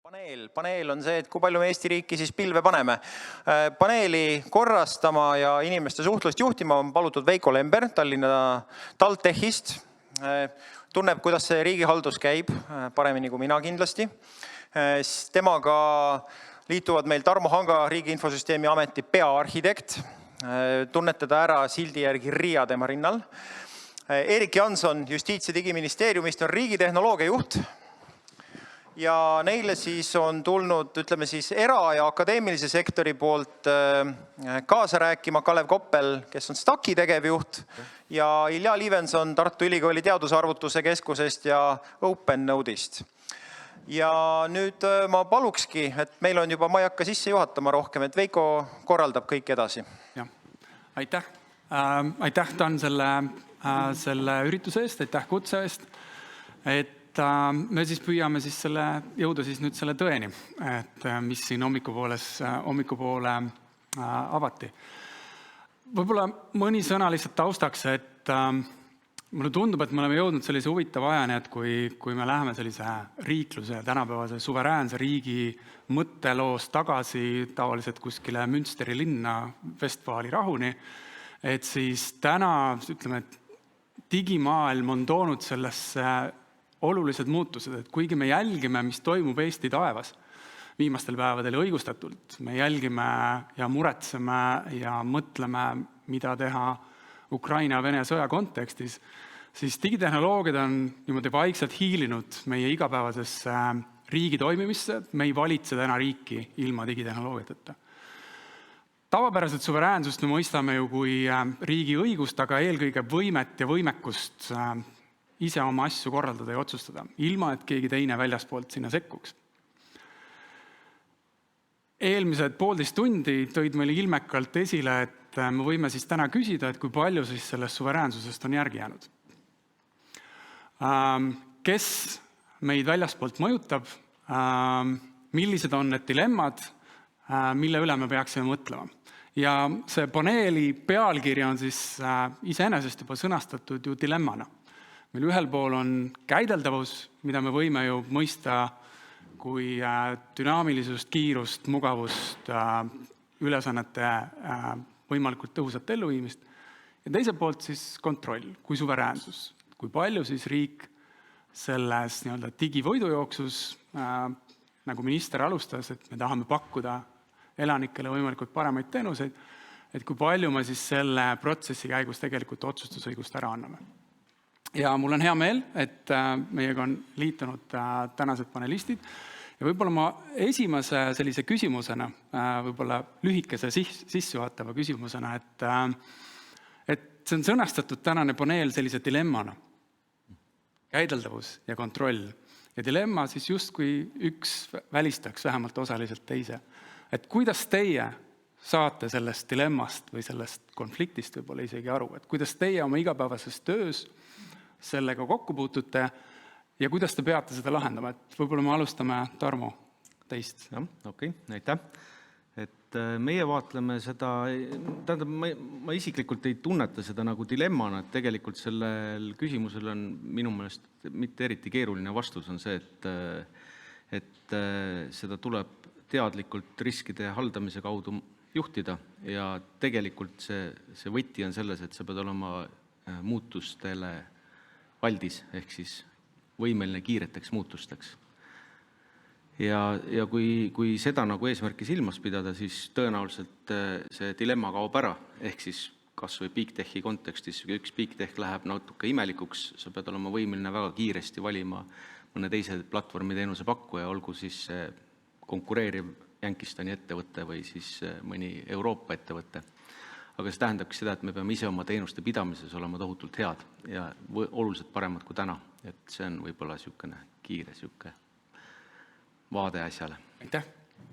Paneel on see, et kui palju me Eesti riiki siis pilve paneme. Paneeli korrastama ja inimeste suhtlust juhtima on palutud Veiko Lember Tallinna TalTechist. Tunneb, kuidas see riigihaldus käib, paremini kui mina kindlasti. Temaga liituvad meil Tarmo Hanga Riigi Infosüsteemi Ameti peaarhitekt. Tunnetada ära sildi järgi RIA tema rinnal. Erik Janson Justiits- ja Digiministeeriumist on riigitehnoloogia juht. Ja neile siis on tulnud, ütleme siis, era- ja akadeemilise sektori poolt kaasa rääkima Kalev Koppel, kes on Staki tegevjuht, ja Ilja Liivenson Tartu Ülikooli teadusarvutuse keskusest ja OpenNode'ist. Ja nüüd ma palukski, et meil on juba, ma ei hakka sisse juhatama rohkem, et Veiko korraldab kõik edasi. Ja. Aitäh. Aitäh, Dan, selle ürituse eest, aitäh kutse eest. Me siis püüame jõuda nüüd selle tõeni, et mis siin hommikupoole avati. Võib-olla mõni sõna lihtsalt taustaks, et mulle tundub, et me oleme jõudnud sellise huvitava ajani, et kui me läheme sellise riikluse, tänapäevase suveräänse riigi mõtteloos tagasi tavaliselt kuskile Münsteri linna Vestfaali rahuni, et siis täna, ütleme, et digimaailm on toonud sellesse olulised muutused, et kuigi me jälgime, mis toimub Eesti taevas viimastel päevadel õigustatult, me jälgime ja muretseme ja mõtleme, mida teha Ukraina ja Vene sõja kontekstis, siis digitehnoloogiad on niimoodi vaikselt hiilinud meie igapäevasesse riigi toimimisse, me ei valitse täna riiki ilma digitehnoloogiateta. Tavapäraselt suveräänsust me mõistame ju kui riigi õigust, aga eelkõige võimet ja võimekust ise oma asju korraldada ja otsustada, ilma et keegi teine väljaspoolt sinna sekkuks. Eelmised 1,5 tundi tõid meile ilmekalt esile, et me võime siis täna küsida, et kui palju siis sellest suveräänsusest on järgi jäänud. Kes meid väljaspoolt mõjutab, millised on need dilemmad, mille üle me peaksime mõtlema. Ja see paneeli pealkirja on siis iseenesest juba sõnastatud ju dilemmana. Meil ühel pool on käideldavus, mida me võime ju mõista kui dünaamilisust, kiirust, mugavust, ülesannete võimalikult tõhusat elluviimist. Ja teiselt poolt siis kontroll, kui suveräänsus. Kui palju siis riik selles digivõidujooksus, nagu minister alustas, et me tahame pakkuda elanikele võimalikult paremaid teenuseid, et kui palju me siis selle protsessi käigus tegelikult otsustusõigust ära anname. Ja mul on hea meel, et meiega on liitunud tänased panelistid. Ja võib-olla ma esimese sellise küsimusena, võib-olla lühikese sissejuhatava küsimusena, et see on sõnastatud tänane paneel sellise dilemmana. Käideldavus ja kontroll. Ja dilemma siis justkui üks välistaks vähemalt osaliselt teise. Et kuidas teie saate sellest dilemmast või sellest konfliktist võib-olla isegi aru, et kuidas teie oma igapäevases töös sellega kokku puutute ja kuidas te peate seda lahendama, et võib-olla me alustame, Tarmo, teist. Okei, aitäh. Et meie vaatleme seda, tähendab, ma isiklikult ei tunneta seda nagu dilemmana, et tegelikult sellel küsimusel on minu meelest mitte eriti keeruline vastus on see, et seda tuleb teadlikult riskide haldamise kaudu juhtida ja tegelikult see võti on selles, et sa pead olema muutustele valdis, ehk siis võimeline kiireteks muutusteks. Ja kui seda nagu eesmärki silmas pidada, siis tõenäoliselt see dilemma kaob ära, ehk siis kas või Big Techi kontekstis, kui üks Big Tech läheb natuke imelikuks, sa pead olema võimeline väga kiiresti valima mõne teise platvormi teenuse pakkuja, olgu siis konkureeriv Jänkistani ettevõte või siis mõni Euroopa ettevõte. Aga see tähendabki seda, et me peame ise oma teenuste pidamises olema tohutult head ja oluliselt paremad kui täna. Et see on võib-olla niisugune kiire vaade asjale. Aitäh.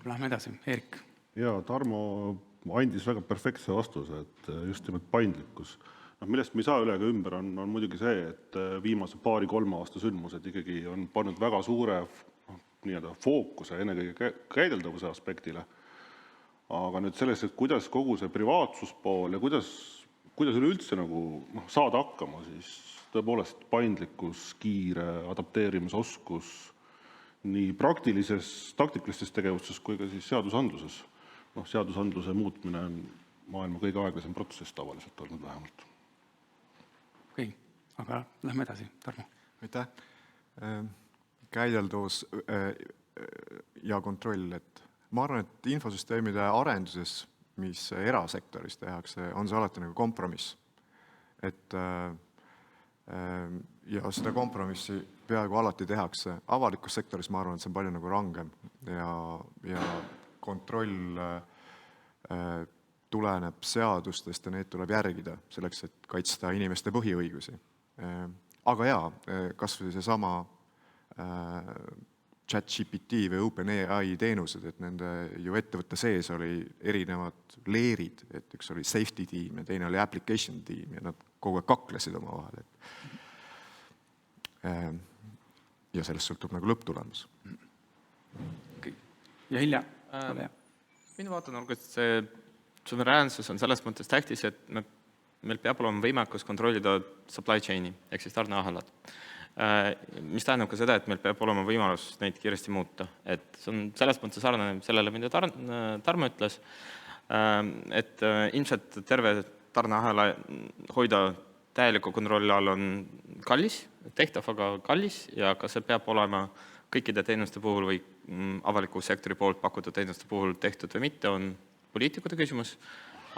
Lähme edasi. Erik. Ja Tarmo andis väga perfektse vastuse, et just nimelt paindlikkus. Millest me ei saa üle ega ümber on muidugi see, et viimase 2-3 aasta sündmused ikkagi on pannud väga suure fookuse ennekõige käideldavuse aspektile. Aga nüüd sellest, et kuidas kogu see privaatsuspool ja kuidas üleüldse saada hakkama, siis tõepoolest paindlikkus, kiire adapteerimisoskus nii praktilises, taktikalistes tegevustes kui ka siis seadusandluses. Seadusandluse muutmine on maailma kõige aeglasem protsess tavaliselt olnud vähemalt. Okei, aga lähme edasi. Tarmo. Aitäh. Käideldus ja kontroll. Et ma arvan, et infosüsteemide arenduses, mis erasektoris tehakse, on see alati nagu kompromiss. Ja seda kompromissi peaaegu alati tehakse. Avalikus sektoris ma arvan, et see on palju nagu rangem ja kontroll tuleneb seadustest ja need tuleb järgida selleks, et kaitsta inimeste põhiõigusi. Aga jaa, kas või see sama ChatGPT või OpenAI teenused, et nende ju ettevõtte sees oli erinevad leerid, et üks oli safety team ja teine oli application team ja nad kogu aeg kaklesid oma vahel. Ja sellest sõltub nagu lõpptulemus. Ja Hilja? Minu vaatenurgast see suveräänsus on selles mõttes tähtis, et meil peab olema võimekus kontrollida supply chain'i ehk siis tarneahelad. Mis tähendab ka seda, et meil peab olema võimalus neid kiiresti muuta. Et see on selles mõttes sarnane sellele, mida Tarmo ütles, et ilmselt terve tarneahela hoida täieliku kontrolli all on kallis, tehtav, aga kallis ja ka see peab olema kõikide teenuste puhul või avaliku sektori poolt pakutud teenuste puhul tehtud või mitte, on poliitikute küsimus.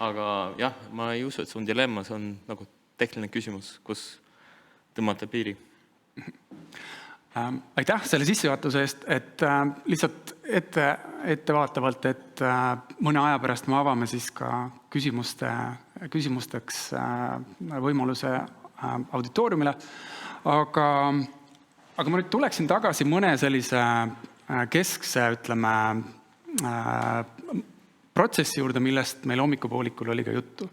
Aga jah, ma ei usu, et see on dilemma, see on nagu tehniline küsimus, kus tõmmata piiri. Aitäh selle sissejuhatuse eest, et lihtsalt ettevaatavalt, et mõne aja pärast me avame siis ka küsimusteks võimaluse auditooriumile. Aga ma nüüd tuleksin tagasi mõne sellise keskse, ütleme, protsessi juurde, millest meil hommikupoolikul oli ka juttu.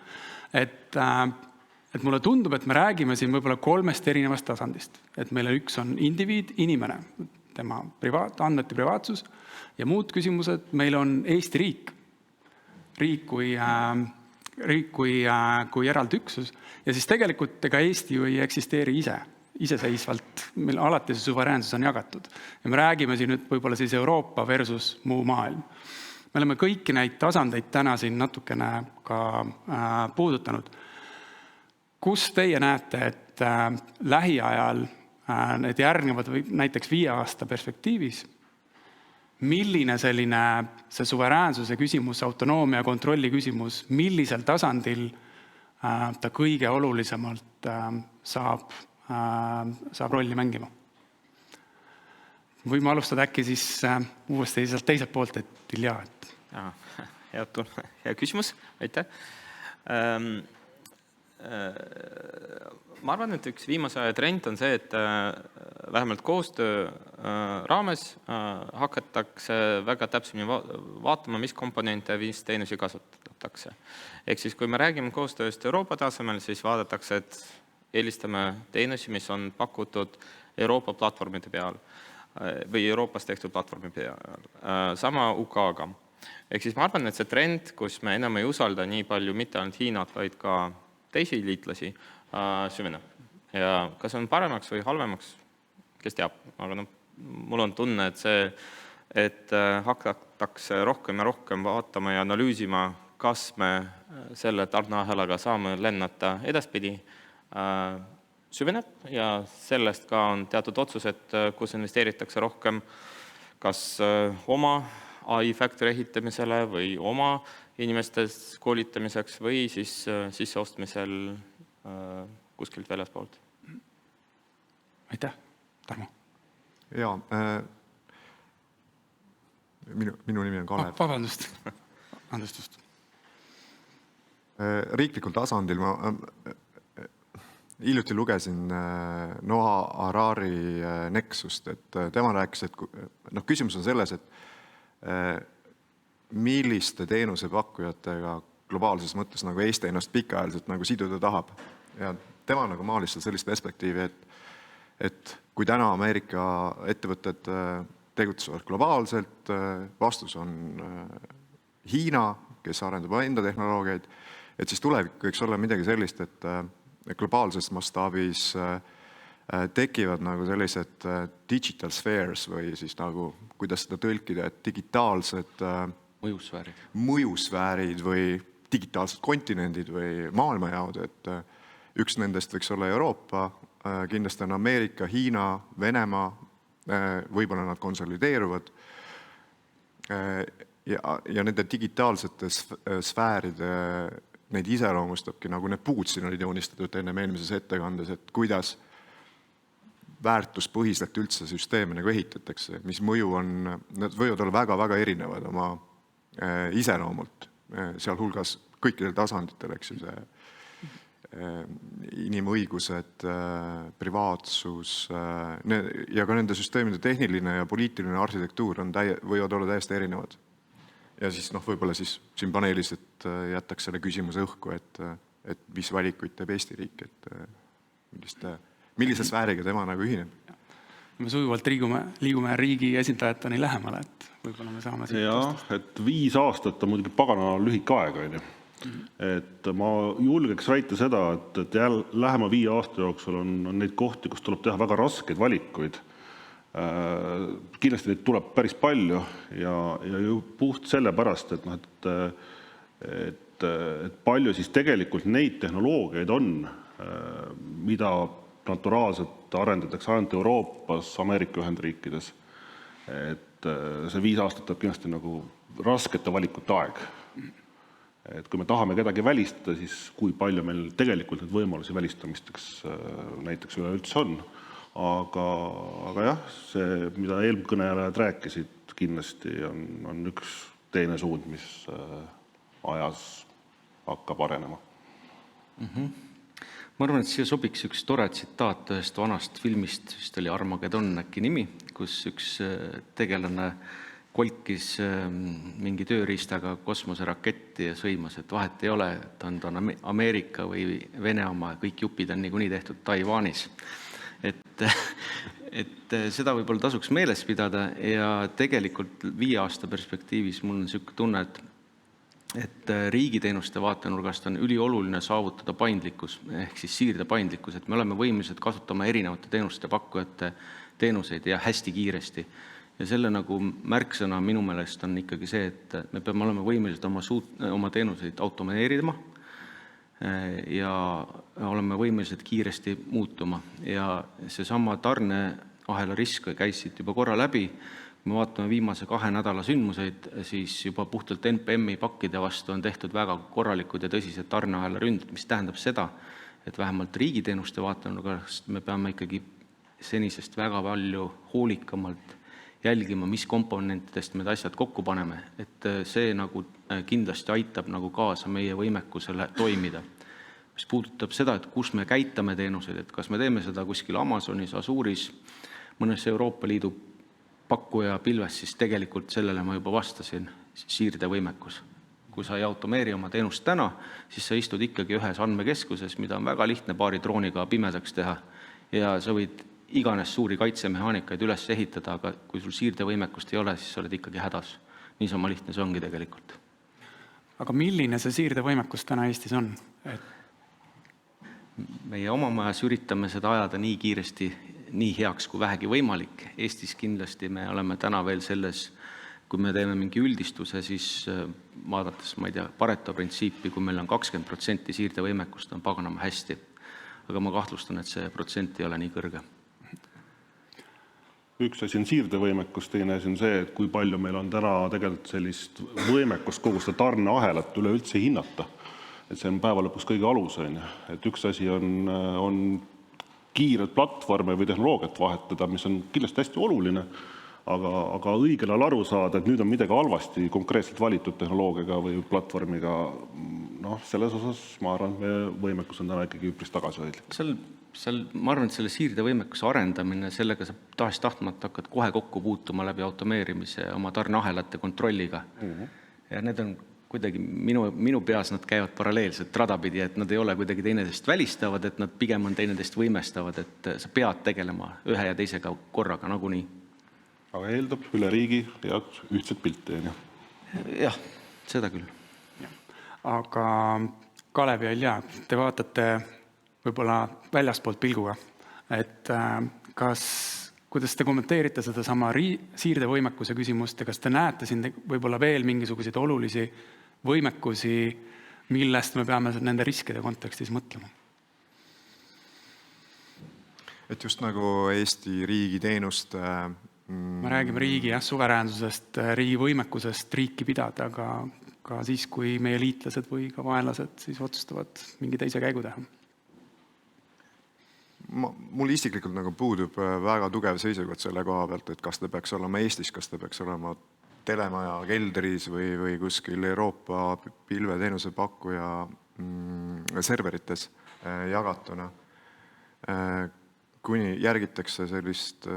Et mulle tundub, et me räägime siin võib-olla 3 erinevast tasandist. Et meil üks on indiviid, inimene, tema andmete privaatsus ja muud küsimused. Meil on Eesti riik kui eraldi üksus. Ja siis tegelikult ega Eesti ju ei eksisteeri iseseisvalt. Meil alati see suveräänsus on jagatud. Ja me räägime siin nüüd võib-olla siis Euroopa versus muu maailm. Me oleme kõiki neid tasandeid täna siin natukene ka puudutanud. Kus teie näete, et lähiajal need järgnevad või näiteks 5 aasta perspektiivis, milline see suveräänsuse küsimus, autonoomia ja kontrolli küsimus, millisel tasandil ta kõige olulisemalt saab rolli mängima? Võime alustada äkki siis uuesti teiselt poolt, et Ilja. Hea küsimus, aitäh. Ma arvan, et üks viimase aja trend on see, et vähemalt koostöö raames hakatakse väga täpsemini vaatama, mis komponente ja mis teenusi kasutatakse. Ehk siis, kui me räägime koostööst Euroopa tasemel, siis vaadatakse, et eelistame teenusi, mis on pakutud Euroopa platvormide peal või Euroopas tehtud platvormi peal. Sama UK-ga. Ehk siis ma arvan, et see trend, kus me enam ei usalda nii palju mitte ainult Hiinat, vaid ka teisi liitlasi süveneb. Ja kas on paremaks või halvemaks, kes teab. Aga mul on tunne, et hakatakse rohkem ja rohkem vaatama ja analüüsima, kas me selle tarneahelaga saame lennata edaspidi, süveneb ja sellest ka on teatud otsused, kus investeeritakse rohkem kas oma AI factory ehitamisele või oma inimestes koolitamiseks või siis sisseostmisel kuskilt väljaspoolt. Aitäh, Tarmo. Jaa, minu nimi on Kalev. Vabandust. Andestust. Riiklikul tasandil ma hiljuti lugesin Noah Harari Nexust, et tema rääkis, et küsimus on selles, et milliste teenusepakkujatega globaalses mõttes nagu Eesti ennast pikaajaliselt nagu siduda tahab. Ja tema nagu maalis sellist perspektiivi, et kui täna Ameerika ettevõtted tegutsevad globaalselt, vastus on Hiina, kes arendab enda tehnoloogiaid, et siis tulevik võiks olla midagi sellist, et globaalses mastaabis tekivad nagu sellised digital spheres või siis nagu, kuidas seda tõlkida, et digitaalsed mõjusfäärid või digitaalsed kontinendid või maailmajaod, et üks nendest võiks olla Euroopa, kindlasti on Ameerika, Hiina, Venemaa, võib-olla nad konsolideeruvad ja nende digitaalsete sfääride neid iseloomustabki, nagu need puud siin olid joonistatud ennem eelmises ettekandes, et kuidas väärtuspõhiselt üldse süsteeme nagu ehitatakse, mis mõju on, nad võivad olla väga-väga erinevad oma iseloomult, sealhulgas kõikidel tasanditel, eks ju, see inimõigused, privaatsus ja ka nende süsteemide tehniline ja poliitiline arhitektuur võivad olla täiesti erinevad. Ja siis võib-olla siis siin paneelis, et jätaks selle küsimuse õhku, et mis valikuid teeb Eesti riik, et millise sfääriga tema nagu ühineb. Me sujuvalt liigume riigi esindajateni lähemale, et võib-olla me saame siit jah, et 5 aastat on muidugi pagana lühike aeg, on ju. Et ma julgeks väita seda, et lähema 5 aasta jooksul on neid kohti, kus tuleb teha väga raskeid valikuid. Kindlasti neid tuleb päris palju ja ju puht sellepärast, et palju siis tegelikult neid tehnoloogiaid on, mida naturaalselt arendatakse ainult Euroopas, Ameerika Ühendriikides. Et see 5 aastat on kindlasti nagu raskete valikute aeg. Et kui me tahame kedagi välistada, siis kui palju meil tegelikult need võimalusi välistamisteks näiteks üleüldse on. Aga jah, see, mida eelkõnelejad rääkisid, kindlasti on üks teine suund, mis ajas hakkab arenema. Ma arvan, et siia sobiks üks tore tsitaat ühest vanast filmist, vist oli Armageddon äkki nimi, kus üks tegelane kolkis mingi tööriistaga kosmoseraketti ja sõimas, et vahet ei ole, et on Ameerika või Vene oma, kõik jupid on niikuinii tehtud Taiwanis. Et seda võib-olla tasuks meeles pidada ja tegelikult 5 aasta perspektiivis mul on selline tunne, et riigiteenuste vaatenurgast on ülioluline saavutada paindlikkus, ehk siis siirde paindlikkus, et me oleme võimelised kasutama erinevate teenuste pakkujate teenuseid ja hästi kiiresti. Ja selle nagu märksõna minu meelest on ikkagi see, et me peame olema võimelised oma teenuseid automeerima ja oleme võimelised kiiresti muutuma. Ja seesama tarneahela risk käis siit juba korra läbi. Kui me vaatame viimase 2 nädala sündmuseid, siis juba puhtalt NPM-i pakkide vastu on tehtud väga korralikud ja tõsised tarneahela ründed, mis tähendab seda, et vähemalt riigiteenuste vaatenurgast me peame ikkagi senisest väga palju hoolikamalt jälgima, mis komponentidest me asjad kokku paneme, et see nagu kindlasti aitab nagu kaasa meie võimekusele toimida. Mis puudutab seda, et kus me käitame teenuseid, et kas me teeme seda kuskil Amazonis, Azuris, mõnes Euroopa Liidu pakkuja pilves, siis tegelikult sellele ma juba vastasin, siirde võimekus. Kui sa ei automeeri oma teenust täna, siis sa istud ikkagi ühes andmekeskuses, mida on väga lihtne paari drooniga pimedaks teha ja sa võid iganes suuri kaitsemehaanikaid üles ehitada, aga kui sul siirdevõimekust ei ole, siis sa oled ikkagi hädas. Niisama lihtne see ongi tegelikult. Aga milline see siirdevõimekus täna Eestis on? Meie oma majas üritame seda ajada nii kiiresti, nii heaks kui vähegi võimalik. Eestis kindlasti me oleme täna veel selles, kui me teeme mingi üldistuse, siis vaadates, ma ei tea, Pareto printsiipi, kui meil on 20% siirdevõimekust, on paganama hästi. Aga ma kahtlustan, et see protsent ei ole nii kõrge. Üks asi on siirdevõimekus, teine asi on see, et kui palju meil on täna tegelikult sellist võimekust kogu seda tarneahelat üleüldse hinnata. Et see on päeva lõpuks kõige alus. Et üks asi on kiired platvorme või tehnoloogiat vahetada, mis on kindlasti hästi oluline, aga õigel ajal aru saada, et nüüd on midagi halvasti konkreetselt valitud tehnoloogiaga või platvormiga, selles osas ma arvan, et meie võimekus on täna ikkagi üpris tagasihoidlik. Ma arvan, et selle siirdevõimekuse arendamine, sellega sa tahtmata hakkad kohe kokku puutuma läbi automeerimise oma tarneahelate kontrolliga. Ja need on kuidagi minu peas nad käivad paralleelselt radapidi, et nad ei ole kuidagi teineteist välistavad, et nad pigem on teineteist võimestavad, et sa pead tegelema ühe ja teisega korraga nagunii. Aga eeldab üle riigi ja ühtset pilti. Jah, seda küll. Aga Kalev ja Ilja, te vaatate võib-olla väljaspoolt pilguga. et kuidas te kommenteerite seda sama siirdevõimekuse küsimust ja kas te näete siin võib-olla veel mingisuguseid olulisi võimekusi, millest me peame nende riskide kontekstis mõtlema? Et just nagu Eesti riigi teenuste me räägime riigi suveräänsusest, riigi võimekusest riiki pidada, aga ka siis, kui meie liitlased või ka vaenlased siis otsustavad mingi teise käigu teha. Mul isiklikult nagu puudub väga tugev seisukoht selle koha pealt, et kas ta peaks olema Eestis, kas ta peaks olema telemaja keldris või kuskil Euroopa pilveteenuse pakkuja serverites jagatuna. Kuni järgitakse sellist,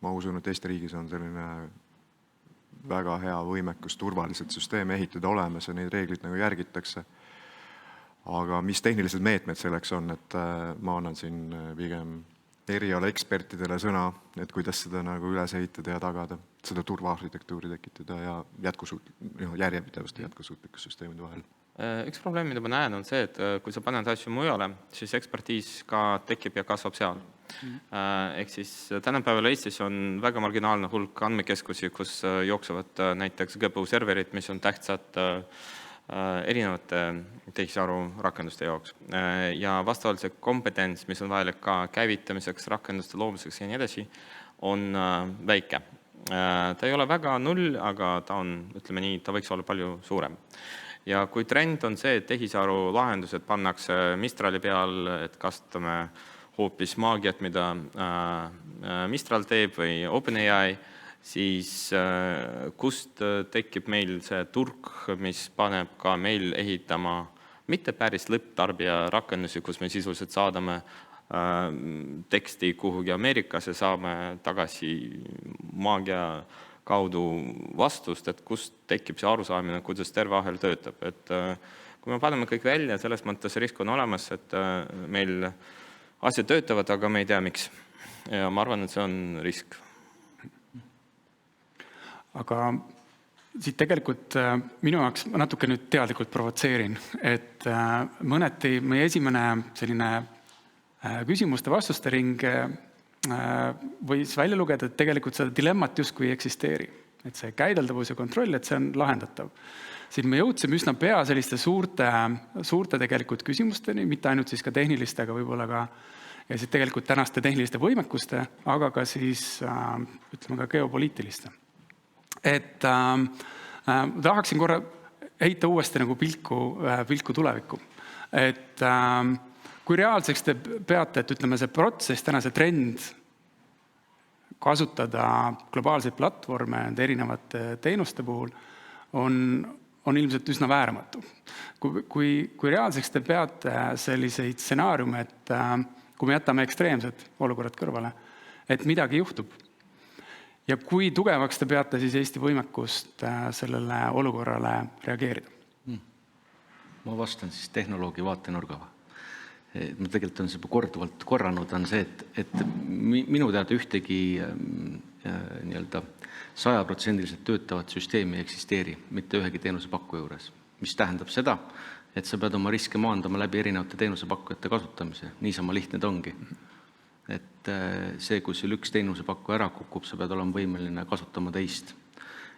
ma usun, et Eesti riigis on selline väga hea võimekus turvaliselt süsteeme ehitada olemas ja neid reeglid nagu järgitakse. Aga mis tehnilised meetmed selleks on, et ma annan siin pigem eriala ekspertidele sõna, et kuidas seda nagu üles ehitada ja tagada, seda turvaarhitektuuri tekitada ja järjepidevust ja jätkusuutlikkust süsteemide vahel. Üks probleem, mida ma näen, on see, et kui sa paned asju mujale, siis ekspertiis ka tekib ja kasvab seal. Ehk siis tänapäeval Eestis on väga marginaalne hulk andmekeskusi, kus jooksevad näiteks GPU serverid, mis on tähtsad erinevate tehisaru rakenduste jaoks. Ja vastavalt see kompetents, mis on vajalik ka käivitamiseks, rakenduste loomiseks ja nii edasi, on väike. Ta ei ole väga null, aga ta on, ütleme nii, ta võiks olla palju suurem. Ja kui trend on see, et tehisaru lahendused pannakse Mistrali peal, et kasutame hoopis maagiat, mida Mistral teeb või OpenAI, siis kust tekib meil see turg, mis paneb ka meil ehitama mitte päris lõpptarbija rakendusi, kus me sisuliselt saadame teksti kuhugi Ameerikasse, saame tagasi maagia kaudu vastust, et kust tekib see arusaamine, kuidas terve ahel töötab. Et kui me paneme kõik välja, selles mõttes risk on olemas, et meil asjad töötavad, aga me ei tea, miks. Ja ma arvan, et see on risk. Aga siit tegelikult minu jaoks natuke nüüd teadlikult provotseerin, et mõneti meie esimene selline küsimuste-vastuste ring võis välja lugeda, et tegelikult seda dilemmat justkui ei eksisteeri. Et see käideldavus ja kontroll, et see on lahendatav. Siin me jõudsime üsna pea selliste suurte tegelikult küsimusteni, mitte ainult siis ka tehniliste, aga võib-olla ka ja siis tegelikult tänaste tehniliste võimekuste, aga ka siis ütleme ka geopoliitiliste. Et tahaksin korra heita uuesti nagu pilku tulevikku. Et kui reaalseks te peate, et ütleme see protsess, täna see trend kasutada globaalseid platvorme erinevate teenuste puhul on ilmselt üsna vääramatu. Kui reaalseks te peate selliseid stsenaariume, et kui me jätame ekstreemsed olukorrad kõrvale, et midagi juhtub. Ja kui tugevaks te peate siis Eesti võimekust sellele olukorrale reageerida? Ma vastan siis tehnoloogi vaatenurgava. Ma tegelikult on see korduvalt korranud, on see, et minu teada ühtegi 100% töötavat süsteemi ei eksisteeri, mitte ühegi teenusepakkuja juures. Mis tähendab seda, et sa pead oma riske maandama läbi erinevate teenusepakkujate kasutamise. Niisama lihtne ta ongi. Et see, kui sul üks teenusepakkuja ära kukub, sa pead olema võimeline kasutama teist.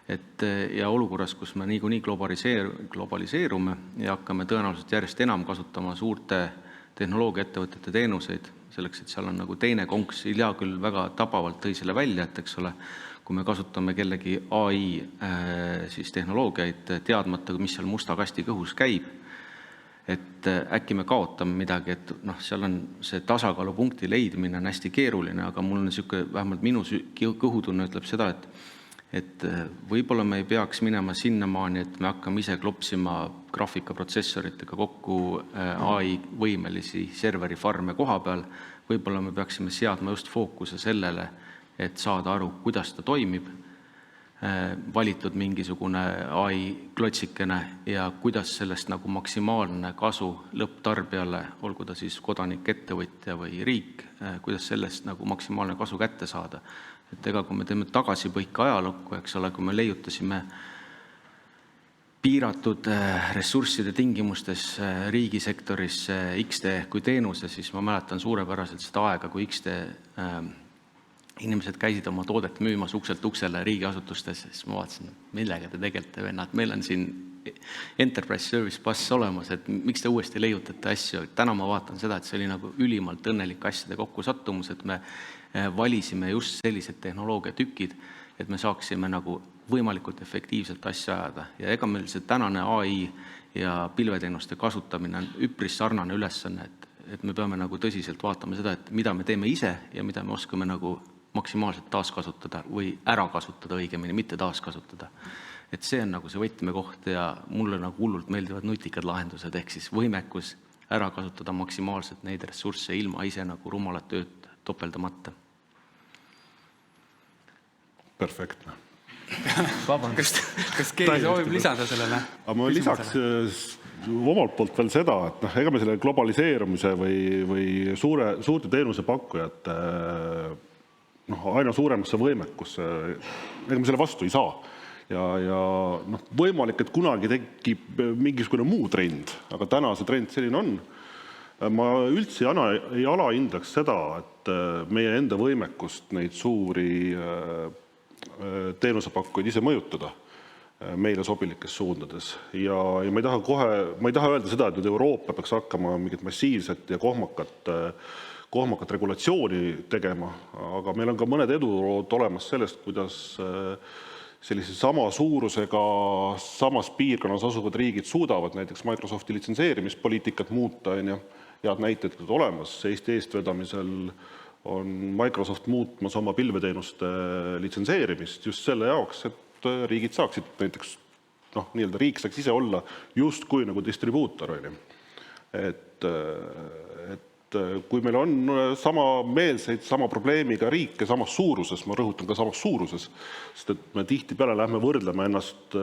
Ja olukorras, kus me niikuinii globaliseerume ja hakkame tõenäoliselt järjest enam kasutama suurte tehnoloogiaettevõtete teenuseid, selleks, et seal on nagu teine konks, Ilja küll väga tabavalt tõi selle välja, et eks ole, kui me kasutame kellegi AI siis tehnoloogiaid teadmata, mis seal musta kasti kõhus käib, et äkki me kaotame midagi, et seal on see tasakaalupunkti leidmine on hästi keeruline, aga mul on niisugune, vähemalt minu kõhutunne ütleb seda, et võib-olla me ei peaks minema sinnamaani, et me hakkame ise klopsima graafikaprotsessoritega kokku AI võimelisi serverifarme koha peal. Võib-olla me peaksime seadma just fookuse sellele, et saada aru, kuidas ta toimib, valitud mingisugune AI klotsikene ja kuidas sellest nagu maksimaalne kasu lõpptarbijale, olgu ta siis kodanik, ettevõtja või riik, kuidas sellest nagu maksimaalne kasu kätte saada. Et ega kui me teeme tagasipõika ajalukku, eks ole, kui me leiutasime piiratud ressursside tingimustes riigisektoris XD kui teenuse, siis ma mäletan suurepäraselt seda aega, kui XD inimesed käisid oma toodet müümas ukselt uksele riigiasutustes, siis ma vaatasin, millega te tegelete, vennad, meil on siin Enterprise Service Bus olemas, et miks te uuesti leiutate asju. Täna ma vaatan seda, et see oli nagu ülimalt õnnelik asjade kokkusattumus, et me valisime just sellised tehnoloogiatükid, et me saaksime nagu võimalikult efektiivselt asja ajada. Ja ega meil see tänane AI ja pilveteenuste kasutamine on üpris sarnane ülesanne, et me peame nagu tõsiselt vaatama seda, et mida me teeme ise ja mida me oskame nagu maksimaalselt taaskasutada või ära kasutada õigemini, mitte taaskasutada. Et see on nagu see võtmekoht ja mulle nagu hullult meeldivad nutikad lahendused, ehk siis võimekus ära kasutada maksimaalselt neid ressursse ilma ise nagu rumalat tööd topeldamata. Perfektne. Vabandust. Kas keegi soovib lisada sellele? Aga ma lisaks omalt poolt veel seda, et ega me selle globaliseerumise või suurte teenuse pakkujate aina suuremasse võimekusse, ega me selle vastu ei saa. Ja võimalik, et kunagi tekib mingisugune muu trend, aga täna see trend selline on. Ma üldse ei alahindaks seda, et meie enda võimekust neid suuri teenusepakkujaid ise mõjutada meile sobilikes suundades. Ja ma ei taha öelda seda, et nüüd Euroopa peaks hakkama mingit massiivset ja kohmakat regulatsiooni tegema, aga meil on ka mõned edulood olemas sellest, kuidas sellise sama suurusega samas piirkonnas asuvad riigid suudavad näiteks Microsofti litsenseerimispoliitikat muuta. Head näited olemas. Eesti eestvedamisel on Microsoft muutmas oma pilveteenuste litsenseerimist just selle jaoks, et riigid saaksid näiteks, nii-öelda riik saaks ise olla just kui nagu distribuutor. Et kui meil on sama meelseid, sama probleemiga riike samas suuruses, ma rõhutan ka samas suuruses, sest et me tihti peale lähme võrdlema ennast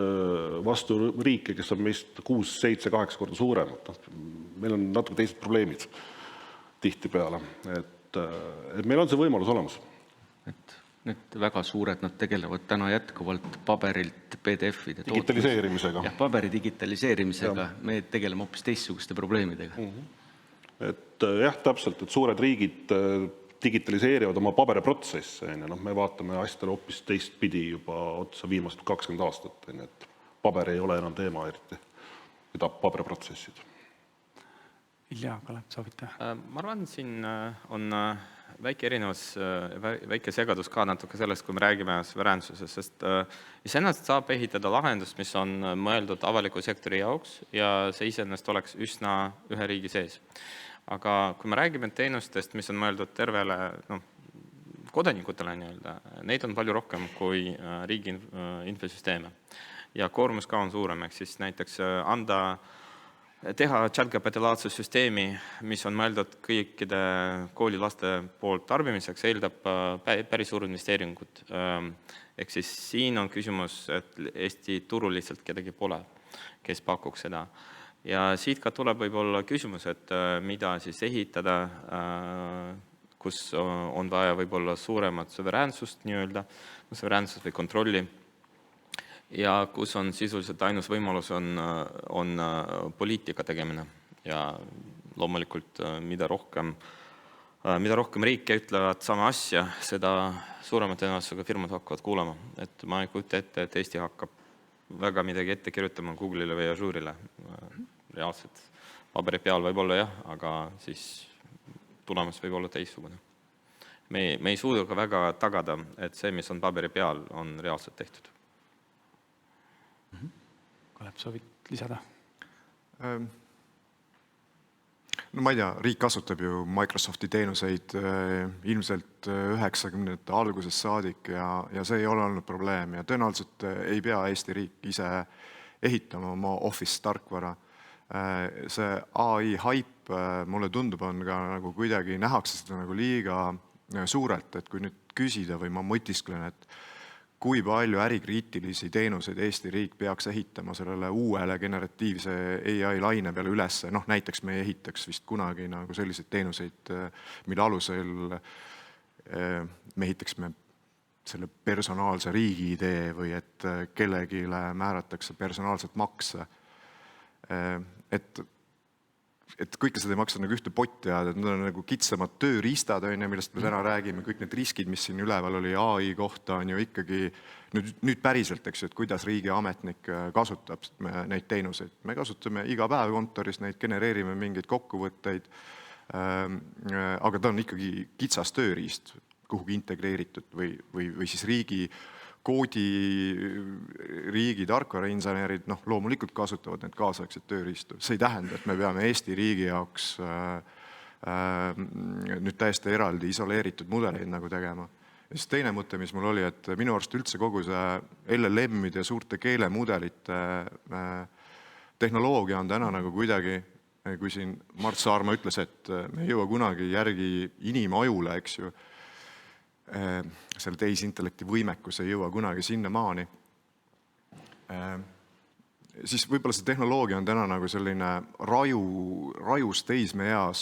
vastu riike, kes on meist 6, 7, 8 korda suuremad. Meil on natuke teised probleemid tihti peale, et meil on see võimalus olemas. Et need väga suured, nad tegelevad täna jätkuvalt paberilt PDF-ide digitaliseerimisega. Ja paberi digitaliseerimisega, me tegeleme hoopis teistsuguste probleemidega. Et jah, täpselt, et suured riigid digitaliseerivad oma paberiprotsesse. Me vaatame asjadele hoopis teistpidi juba otsa viimast 20 aastat. Et paber ei ole enam teema eriti, paberiprotsessid. Ilja, Kalev, soovite? Ma arvan, siin on väike erinevus, väike segadus ka natuke sellest, kui me räägime suveräänsusest, sest iseenesest saab ehitada lahendust, mis on mõeldud avaliku sektori jaoks ja see iseenesest oleks üsna ühe riigi sees. Aga kui me räägime teenustest, mis on mõeldud tervele kodanikutele, neid on palju rohkem kui riigi infosüsteeme. Ja koormus ka on suurem, ehk siis näiteks teha ChatGPT-laadse süsteemi, mis on mõeldud kõikide koolilaste poolt tarbimiseks, eeldab päris suur investeeringut. Ehk siis siin on küsimus, et Eesti turul lihtsalt kedagi pole, kes pakuks seda. Ja siit ka tuleb võib-olla küsimus, et mida siis ehitada, kus on vaja võib-olla suuremat suveräänsust, suveräänsust või kontrolli. Ja kus on sisuliselt ainus võimalus on poliitika tegemine. Ja loomulikult, mida rohkem riike ütlevad sama asja, seda suuremat tõenäosusega firmad hakkavad kuulama. Et ma ei kujuta ette, et Eesti hakkab väga midagi ette kirjutama Google'ile või Azure'ile. Reaalselt paberi peal võib olla jah, aga siis tulemus võib olla teistsugune. Me ei suuda ka väga tagada, et see, mis on paberi peal, on reaalselt tehtud. Kalev, soovid lisada? No ma ei tea, riik kasutab ju Microsofti teenuseid ilmselt 90-ndate algusest saadik ja see ei ole olnud probleem ja tõenäoliselt ei pea Eesti riik ise ehitama oma Office tarkvara. See AI hype, mulle tundub, on ka nagu kuidagi nähakse seda nagu liiga suurelt, et kui nüüd küsida või ma mõtisklen, et kui palju ärikriitilisi teenuseid Eesti riik peaks ehitama sellele uuele generatiivse AI laine peale üles. Näiteks me ehitaks vist kunagi nagu selliseid teenuseid, mille alusel me ehitaksime selle personaalse riigi idee või et kellegile määratakse personaalselt makse. Et kõike seda ei maksa nagu ühte potti ajada, et need on nagu kitsamad tööriistad, millest me täna räägime, kõik need riskid, mis siin üleval oli AI kohta, on ju ikkagi nüüd päriselt, eks ju, et kuidas riigiametnik kasutab neid teenuseid. Me kasutame iga päev kontoris neid, genereerime mingeid kokkuvõtteid, aga ta on ikkagi kitsas tööriist, kuhugi integreeritud või siis riigi tarkvarainsenerid loomulikult kasutavad need kaasaegset tööriistu. See ei tähenda, et me peame Eesti riigi jaoks nüüd täiesti eraldi isoleeritud mudeleid nagu tegema. Ja siis teine mõte, mis mul oli, et minu arust üldse kogu see LLM-ide ja suurte keelemudelite tehnoloogia on täna nagu kuidagi, kui siin Mart Saarma ütles, et me ei jõua kunagi järgi inimajule, eks ju, selle tehisintellekti võimekus ei jõua kunagi sinna maani. Siis võib-olla see tehnoloogia on täna nagu selline rajus teismeeas,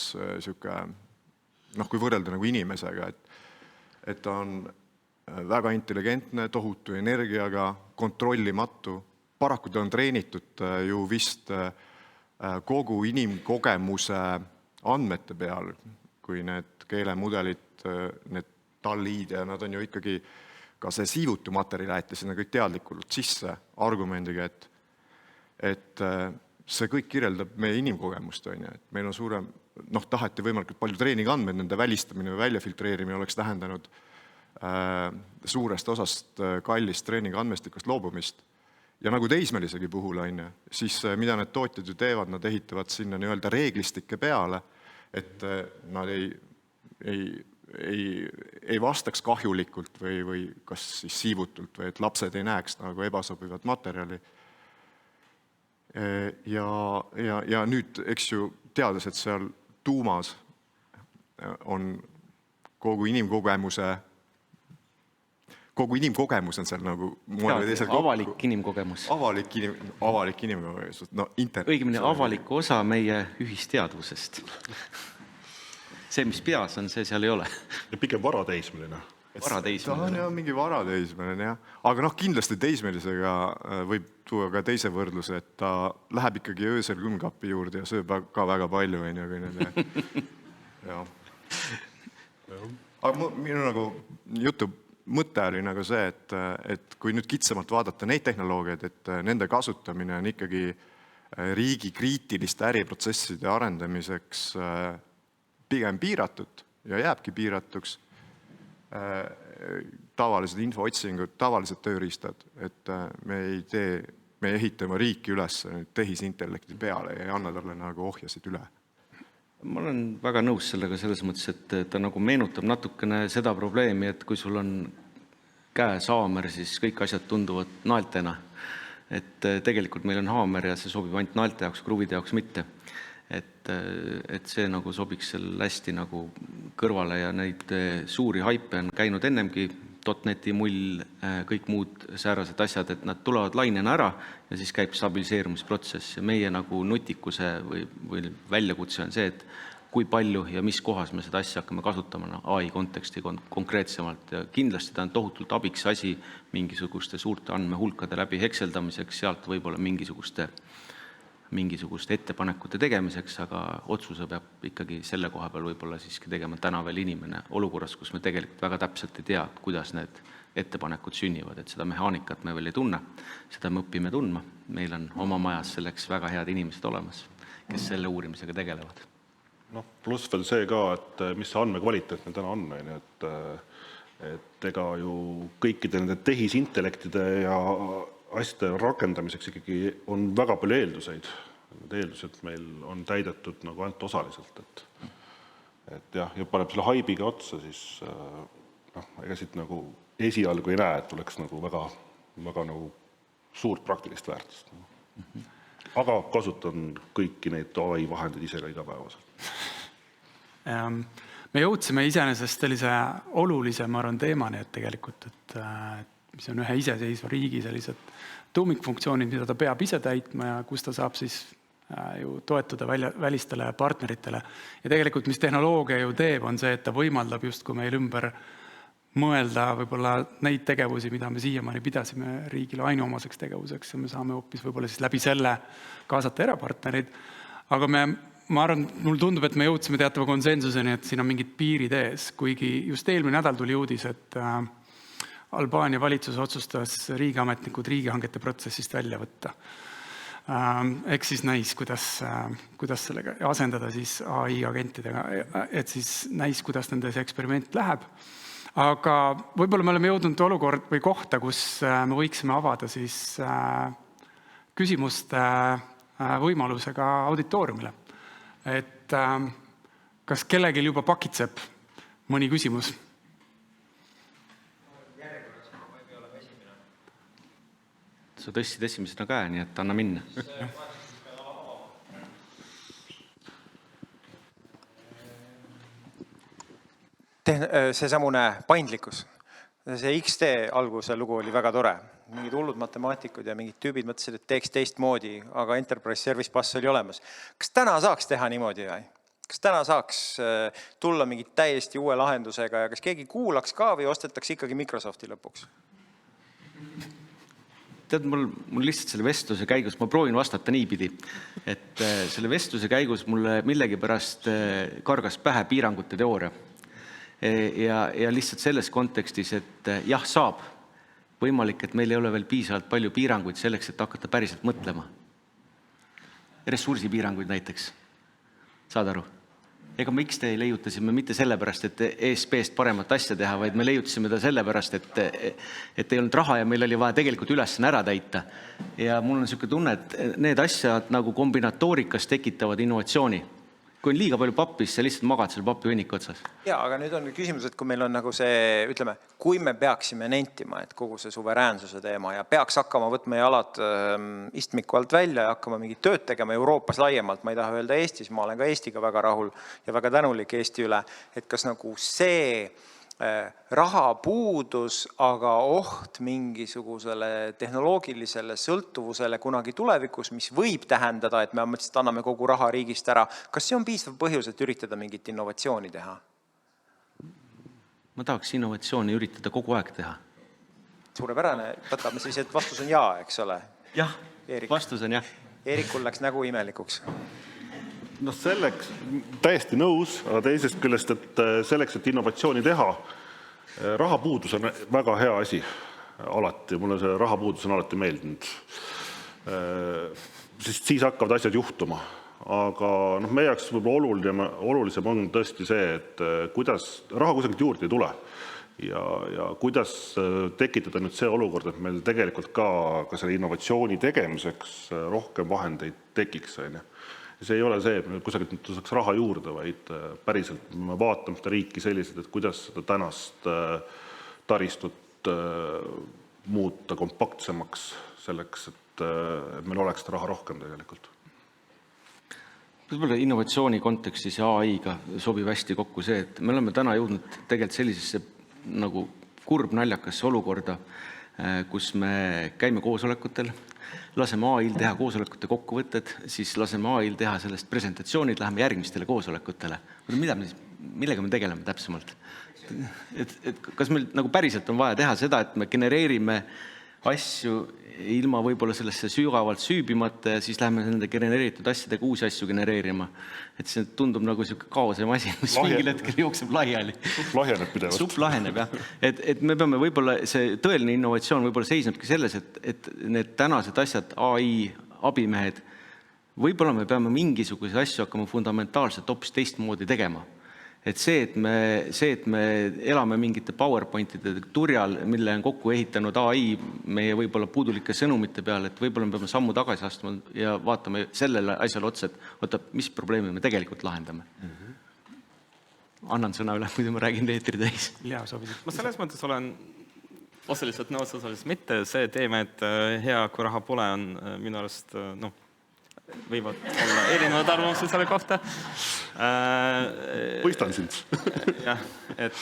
kui võrrelda nagu inimesega, et ta on väga intelligentne, tohutu energiaga, kontrollimatu. Paraku ta on treenitud ju vist kogu inimkogemuse andmete peal, kui need keelemudelid, need talliid ja nad on ju ikkagi ka see siivutu materjal jäeti sinna kõik teadlikult sisse argumendiga, et see kõik kirjeldab meie inimkogemust, et meil on suurem, taheti võimalikult palju treeningandmeid, nende välistamine või väljafiltreerimine oleks tähendanud suurest osast kallist treeningandmestikust loobumist. Ja nagu teismelisegi puhul, siis mida need tootjad ju teevad, nad ehitavad sinna nii-öelda reeglistike peale, et nad ei vastaks kahjulikult või kas siis siivutult või et lapsed ei näeks nagu ebasobivat materjali. Ja nüüd, eks ju, teades, et seal tuumas on kogu inimkogemus on seal nagu avalik inimkogemus. Avalik inimkogemus. Õigemini avalik osa meie ühisteadvusest. See, mis peas on, see seal ei ole. Ja pigem varateismeline. Ta on ju mingi varateismeline, jah. Aga kindlasti teismelisega võib tuua ka teise võrdluse, et ta läheb ikkagi öösel külmkapi juurde ja sööb ka väga palju. Aga minu nagu jutu mõte oli nagu see, et kui nüüd kitsamalt vaadata neid tehnoloogiaid, et nende kasutamine on ikkagi riigi kriitiliste äriprotsesside arendamiseks pigem piiratud ja jääbki piiratuks tavalised infootsingud, tavalised tööriistad, et me ei ehita oma riiki üles tehisintellekti peale ja ei anna talle nagu ohjasid üle. Ma olen väga nõus sellega selles mõttes, et ta nagu meenutab natukene seda probleemi, et kui sul on käes haamer, siis kõik asjad tunduvad naeltena. Et tegelikult meil on haamer ja see sobib ainult naelte jaoks, kruvide jaoks mitte. Et see nagu sobiks seal hästi nagu kõrvale ja neid suuri haipe on käinud ennemgi, .NET-i mull, kõik muud säärased asjad, et nad tulevad lainena ära ja siis käib stabiliseerumisprotsess ja meie nagu nutikuse või väljakutse on see, et kui palju ja mis kohas me seda asja hakkame kasutama AI konteksti konkreetsemalt ja kindlasti ta on tohutult abiks asi mingisuguste suurte andmehulkade läbi hekseldamiseks, sealt võib-olla mingisuguste ettepanekute tegemiseks, aga otsuse peab ikkagi selle koha peal võib-olla siiski tegema täna veel inimene olukorras, kus me tegelikult väga täpselt ei tea, kuidas need ettepanekud sünnivad, et seda mehaanikat me veel ei tunne, seda me õpime tundma. Meil on oma majas selleks väga head inimesed olemas, kes selle uurimisega tegelevad. Pluss veel see ka, et mis see andmekvaliteet meil täna on, et ega ju kõikide nende tehisintellektide ja asjade rakendamiseks ikkagi on väga palju eelduseid. Need eeldused meil on täidetud nagu ainult osaliselt. Et jah, ja paneb selle haibiga otsa, siis ega siit nagu esialgu ei näe, et oleks nagu väga nagu suurt praktilist väärtust. Aga kasutan kõiki neid AI vahendeid ise ka igapäevaselt. Me jõudsime iseenesest sellise olulise, ma arvan, teemani, et tegelikult, et mis on ühe iseseisva riigi sellised tuumikfunktsioonid, mida ta peab ise täitma ja kus ta saab siis ju toetuda välistele partneritele. Ja tegelikult, mis tehnoloogia ju teeb, on see, et ta võimaldab justkui meil ümber mõelda võib-olla neid tegevusi, mida me siiamaani pidasime riigile ainuomaseks tegevuseks ja me saame hoopis võib-olla siis läbi selle kaasata erapartnerid. Aga ma arvan, mulle tundub, et me jõudsime teatava konsensuseni, et siin on mingid piirid ees, kuigi just eelmine nädal tuli uudis, et Albaania valitsus otsustas riigiametnikud riigihangete protsessist välja võtta. Ehk siis näis, kuidas sellega asendada siis AI agentidega, et siis näis, kuidas nende see eksperiment läheb. Aga võib-olla me oleme jõudnud olukord või kohta, kus me võiksime avada siis küsimuste võimalusega auditooriumile. Et kas kellelgi juba pakitseb mõni küsimus? Sa tõstsid esimesena käe, nii et anna minna. Seesamune paindlikkus. See XT alguse lugu oli väga tore. Mingid hullud matemaatikud ja mingid tüübid mõtlesid, et teeks teistmoodi, aga Enterprise Service Bus oli olemas. Kas täna saaks teha niimoodi või? Kas täna saaks tulla mingit täiesti uue lahendusega ja kas keegi kuulaks ka või ostetaks ikkagi Microsofti lõpuks? Tead, mul lihtsalt selle vestluse käigus, ma proovin vastata niipidi, et selle vestluse käigus mulle millegipärast kargas pähe piirangute teooria. Ja lihtsalt selles kontekstis, et jah, saab. Võimalik, et meil ei ole veel piisavalt palju piiranguid selleks, et hakata päriselt mõtlema. Ressursipiiranguid näiteks. Saad aru? Ega me XT leiutasime mitte sellepärast, et ESP-st paremat asja teha, vaid me leiutasime ta sellepärast, et ei olnud raha ja meil oli vaja tegelikult ülesanne ära täita. Ja mul on niisugune tunne, et need asjad nagu kombinatoorikas tekitavad innovatsiooni. Kui on liiga palju pappi, siis sa lihtsalt magad selle papi õnniku otsas. Ja, aga nüüd on küsimus, et kui meil on nagu see, ütleme, kui me peaksime nentima, et kogu see suveräänsuse teema ja peaks hakkama võtma jalad istmiku alt välja ja hakkama mingit tööd tegema Euroopas laiemalt, ma ei taha öelda Eestis, ma olen ka Eestiga väga rahul ja väga tänulik Eesti üle, et kas nagu see raha puudus, aga oht mingisugusele tehnoloogilisele sõltuvusele kunagi tulevikus, mis võib tähendada, et me anname kogu raha riigist ära. Kas see on piisav põhjus, et üritada mingit innovatsiooni teha? Ma tahaks innovatsiooni üritada kogu aeg teha. Suurepärane. Võtame siis, et vastus on jaa, eks ole? Jah, vastus on jah. Eerikul läks nägu imelikuks. No selleks täiesti nõus, aga teisest küljest, et selleks, et innovatsiooni teha, rahapuudus on väga hea asi alati. Mulle see rahapuudus on alati meeldinud. Siis hakkavad asjad juhtuma. Aga meie jaoks võib-olla olulisem on tõesti see, et kuidas raha kusagilt juurde ei tule. Ja kuidas tekitada nüüd see olukord, et meil tegelikult ka selle innovatsiooni tegemiseks rohkem vahendeid tekiks. See ei ole see, et kusagilt nüüd saaks raha juurde, vaid päriselt me vaatame seda riiki selliselt, et kuidas seda tänast taristut muuta kompaktsemaks selleks, et meil oleks raha rohkem tegelikult. Võib-olla innovatsiooni kontekstis ja AI-ga sobib hästi kokku see, et me oleme täna jõudnud tegelikult sellisesse nagu kurb naljakasse olukorda, kus me käime koosolekutel, laseme AI-l teha koosolekute kokkuvõtted, siis laseme AI-l teha sellest presentatsioonid, läheme järgmistele koosolekutele. Millega me tegeleme täpsemalt? Kas meil nagu päriselt on vaja teha seda, et me genereerime asju ilma võib-olla sellesse sügavalt süübimata ja siis läheme nende genereeritud asjadega uusi asju genereerima. Et see tundub nagu selline kaose masin, mis mingil hetkel jookseb laiali. Supp laheneb pidevalt. Supp laheneb, jah. Et me peame võib-olla, see tõeline innovatsioon võib-olla seisnebki selles, et need tänased asjad, AI, abimehed, võib-olla me peame mingisuguse asju hakkama fundamentaalselt hoopis teistmoodi tegema. Et see, et me elame mingite PowerPointide turjal, mille on kokku ehitanud AI meie võib-olla puudulike sõnumite peale, et võib-olla me peame sammu tagasi astuma ja vaatame sellele asjale otsa, et mis probleemi me tegelikult lahendame. Annan sõna üle, muidu ma räägin eetri täis. Ma selles mõttes olen osaliselt nõus, osaliselt mitte. See teema, et hea, kui raha pole, on minu arust, võivad olla erinevad arvamused selle kohta. Mõistan sind. Jah, et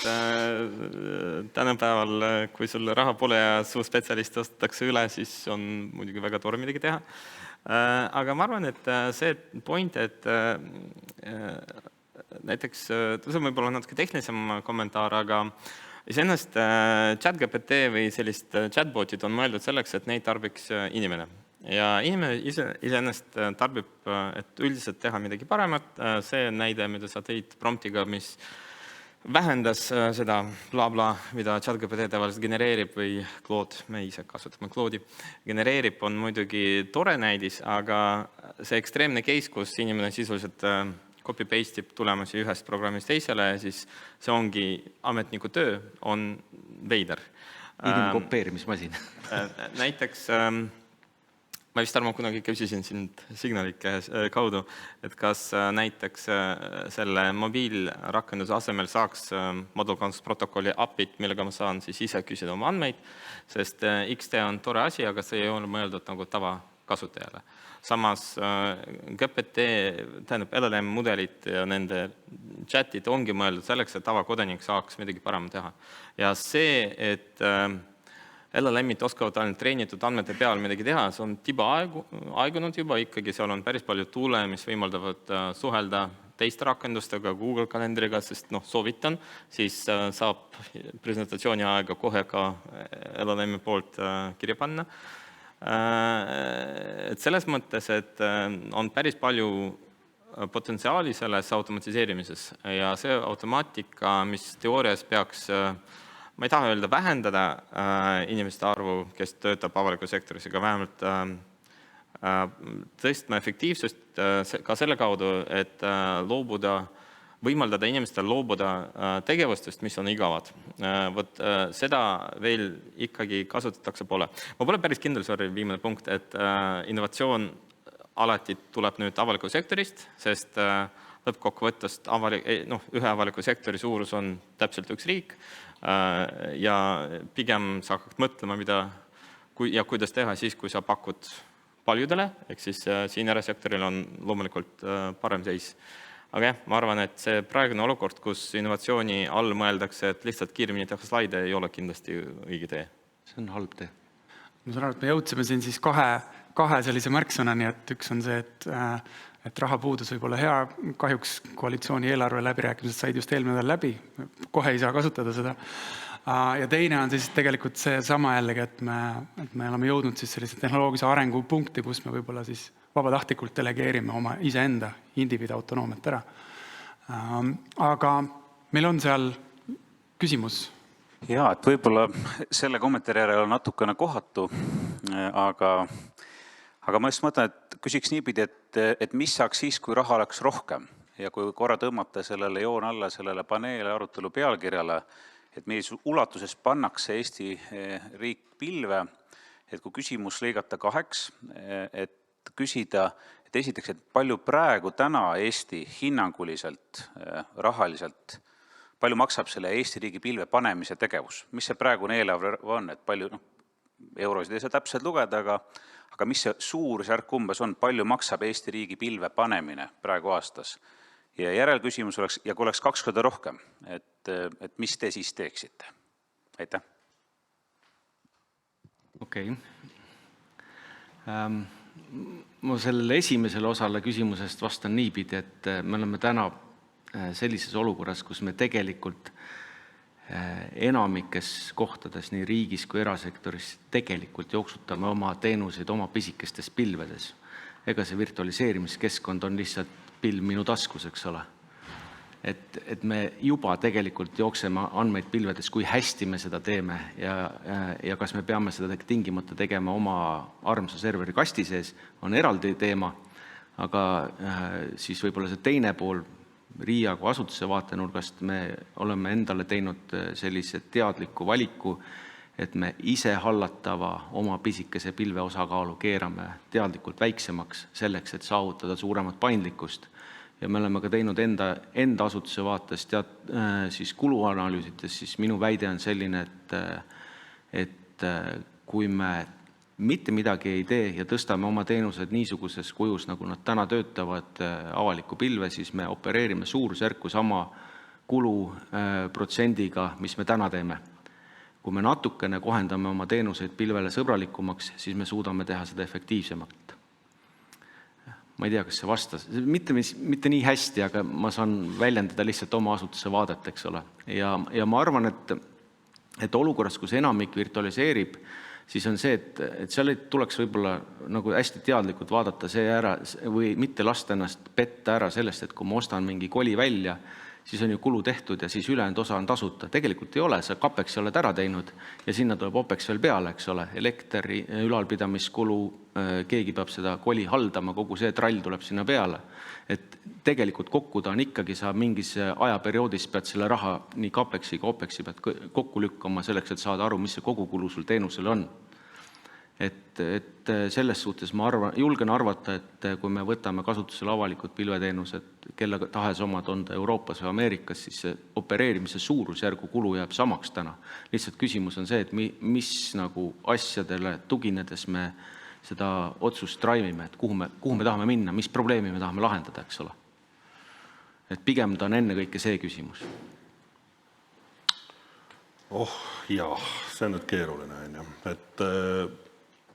tänapäeval, kui sul raha pole ja su spetsialist ostetakse üle, siis on muidugi väga tore midagi teha. Aga ma arvan, et see point, et näiteks, see on võib-olla natuke tehnilisem kommentaar, aga Iseenesest ChatGPT või sellist chatbotid on mõeldud selleks, et neid tarbiks inimene. Ja inimene iseenesest tarbib, et üldiselt teha midagi paremat. See näide, mida sa tõid promptiga, mis vähendas seda bla-bla, mida ChatGPT tavaliselt genereerib või Claude, me ise kasutame Claude'i, genereerib, on muidugi tore näidis, aga see ekstreemne case, kus inimene sisuliselt copy-paste ib tulemusi ühest programmist teisele, siis see ongi ametniku töö, on veider. Inimkopeerimismasin. Näiteks ma vist arvan, kunagi küsisin sind Signali kaudu, et kas näiteks selle mobiilrakenduse asemel saaks Model Context protokolli API-t, millega ma saan siis ise küsida oma andmeid, sest XT on tore asi, aga see ei ole mõeldud nagu tavakasutajale. Samas GPT, tähendab LLM-mudelid ja nende chatid ongi mõeldud selleks, et tavakodanik saaks midagi parem teha. Ja see, et LLM-id oskavad ainult treenitud andmete peal midagi teha, see on tiba aegunud juba, ikkagi seal on päris palju tuule, mis võimaldavad suhelda teiste rakendustega, Google kalendriga, sest soovitan, siis saab presentatsiooni aega kohe ka LLM-i poolt kirja panna. Et selles mõttes, et on päris palju potentsiaali selles automatiseerimises ja see automaatika, mis teoorias peaks ma ei taha öelda vähendada inimeste arvu, kes töötab avaliku sektoris, aga vähemalt tõstma efektiivsust ka selle kaudu, et võimaldada inimestel loobuda tegevustest, mis on igavad. Vot seda veel ikkagi kasutatakse pole. Ma pole päris kindel, viimane punkt, et innovatsioon alati tuleb nüüd avaliku sektorist, sest lõppkokkuvõttest ühe avaliku sektori suurus on täpselt üks riik, ja pigem sa hakkad mõtlema, mida ja kuidas teha siis, kui sa pakud paljudele, ehk siis siin erasektoril on loomulikult parem seis. Aga jah, ma arvan, et see praegune olukord, kus innovatsiooni all mõeldakse, et lihtsalt kiiremini teha slaide, ei ole kindlasti õige tee. See on halb tee. Ma saan aru, et me jõudsime siin siis kahe sellise märksõnani, et üks on see, et rahapuudus võib olla hea, kahjuks koalitsiooni eelarve läbirääkimised said just eelmine nädal läbi, kohe ei saa kasutada seda. Ja teine on siis tegelikult see sama jällegi, et me oleme jõudnud siis sellise tehnoloogilise arengu punkti, kus me võib-olla siis vabatahtlikult delegeerime oma iseenda indiviidi autonoomiat ära. Aga meil on seal küsimus. Jaa, et võib-olla selle kommentaari järele on natukene kohatu, aga ma just mõtlen, et küsiks niipidi, et mis saaks siis, kui raha oleks rohkem ja kui korra tõmmata sellele joon alla sellele paneeli arutelu pealkirjale, et millises ulatuses pannakse Eesti riik pilve, et kui küsimus lõigata kaheks, et küsida, et esiteks, et palju praegu täna Eesti hinnanguliselt, rahaliselt, palju maksab selle Eesti riigi pilve panemise tegevus, mis see praegune eelarve on, et palju eurosid ei saa täpselt lugeda, aga mis see suurusjärk umbes on, palju maksab Eesti riigi pilve panemine praegu aastas? Ja järelküsimus oleks, ja kui oleks 2 korda rohkem, et mis te siis teeksite? Aitäh. Okei. Ma sellele esimesele osale küsimusest vastan niipidi, et me oleme täna sellises olukorras, kus me tegelikult enamikes kohtades nii riigis kui erasektoris tegelikult jooksutame oma teenuseid oma pisikestes pilvedes. Ega see virtualiseerimiskeskkond on lihtsalt pilv minu taskus, eks ole. Et me juba tegelikult jookseme andmeid pilvedes, kui hästi me seda teeme ja kas me peame seda tingimata tegema oma armsa serveri kasti sees, on eraldi teema, aga siis võib-olla see teine pool, RIA kui asutuse vaatenurgast me oleme endale teinud sellise teadliku valiku, et me ise hallatava oma pisikese pilve osakaalu keerame teadlikult väiksemaks selleks, et saavutada suuremat paindlikkust. Ja me oleme ka teinud enda asutuse vaatest siis kuluanalüüsides, siis minu väide on selline, et kui me mitte midagi ei tee ja tõstame oma teenused niisuguses kujus, nagu nad täna töötavad avaliku pilve, siis me opereerime suurusjärku sama kuluprotsendiga, mis me täna teeme. Kui me natukene kohendame oma teenuseid pilvele sõbralikumaks, siis me suudame teha seda efektiivsemalt. Ma ei tea, kas see vastas. Mitte nii hästi, aga ma saan väljendada lihtsalt oma asutuse vaadet, eks ole. Ja ma arvan, et et olukorras, kus enamik virtualiseerib, siis on see, et seal tuleks võib-olla nagu hästi teadlikult vaadata see ära või mitte lasta ennast petta ära sellest, et kui ma ostan mingi koli välja, siis on ju kulu tehtud ja siis ülejäänud osa on tasuta. Tegelikult ei ole, sa CAPEX oled ära teinud ja sinna tuleb OPEX veel peale, eks ole. Elektri, ülalpidamiskulu, keegi peab seda koli haldama, kogu see trall tuleb sinna peale. Et tegelikult kokku ta on ikkagi, sa mingis ajaperioodis pead selle raha nii CAPEX-i kui OPEX-i pead kokku lükkama selleks, et saada aru, mis see kogukulu sul teenusel on. Et selles suhtes ma julgen arvata, et kui me võtame kasutusele avalikud pilveteenused, kelle tahes omad on ta Euroopas või Ameerikas, siis see opereerimise suurusjärgu kulu jääb samaks täna. Lihtsalt küsimus on see, et mis nagu asjadele tuginedes me seda otsust draivime, et kuhu me tahame minna, mis probleemi me tahame lahendada, eks ole. Et pigem ta on enne kõike see küsimus. Jaa, see on nüüd keeruline. Et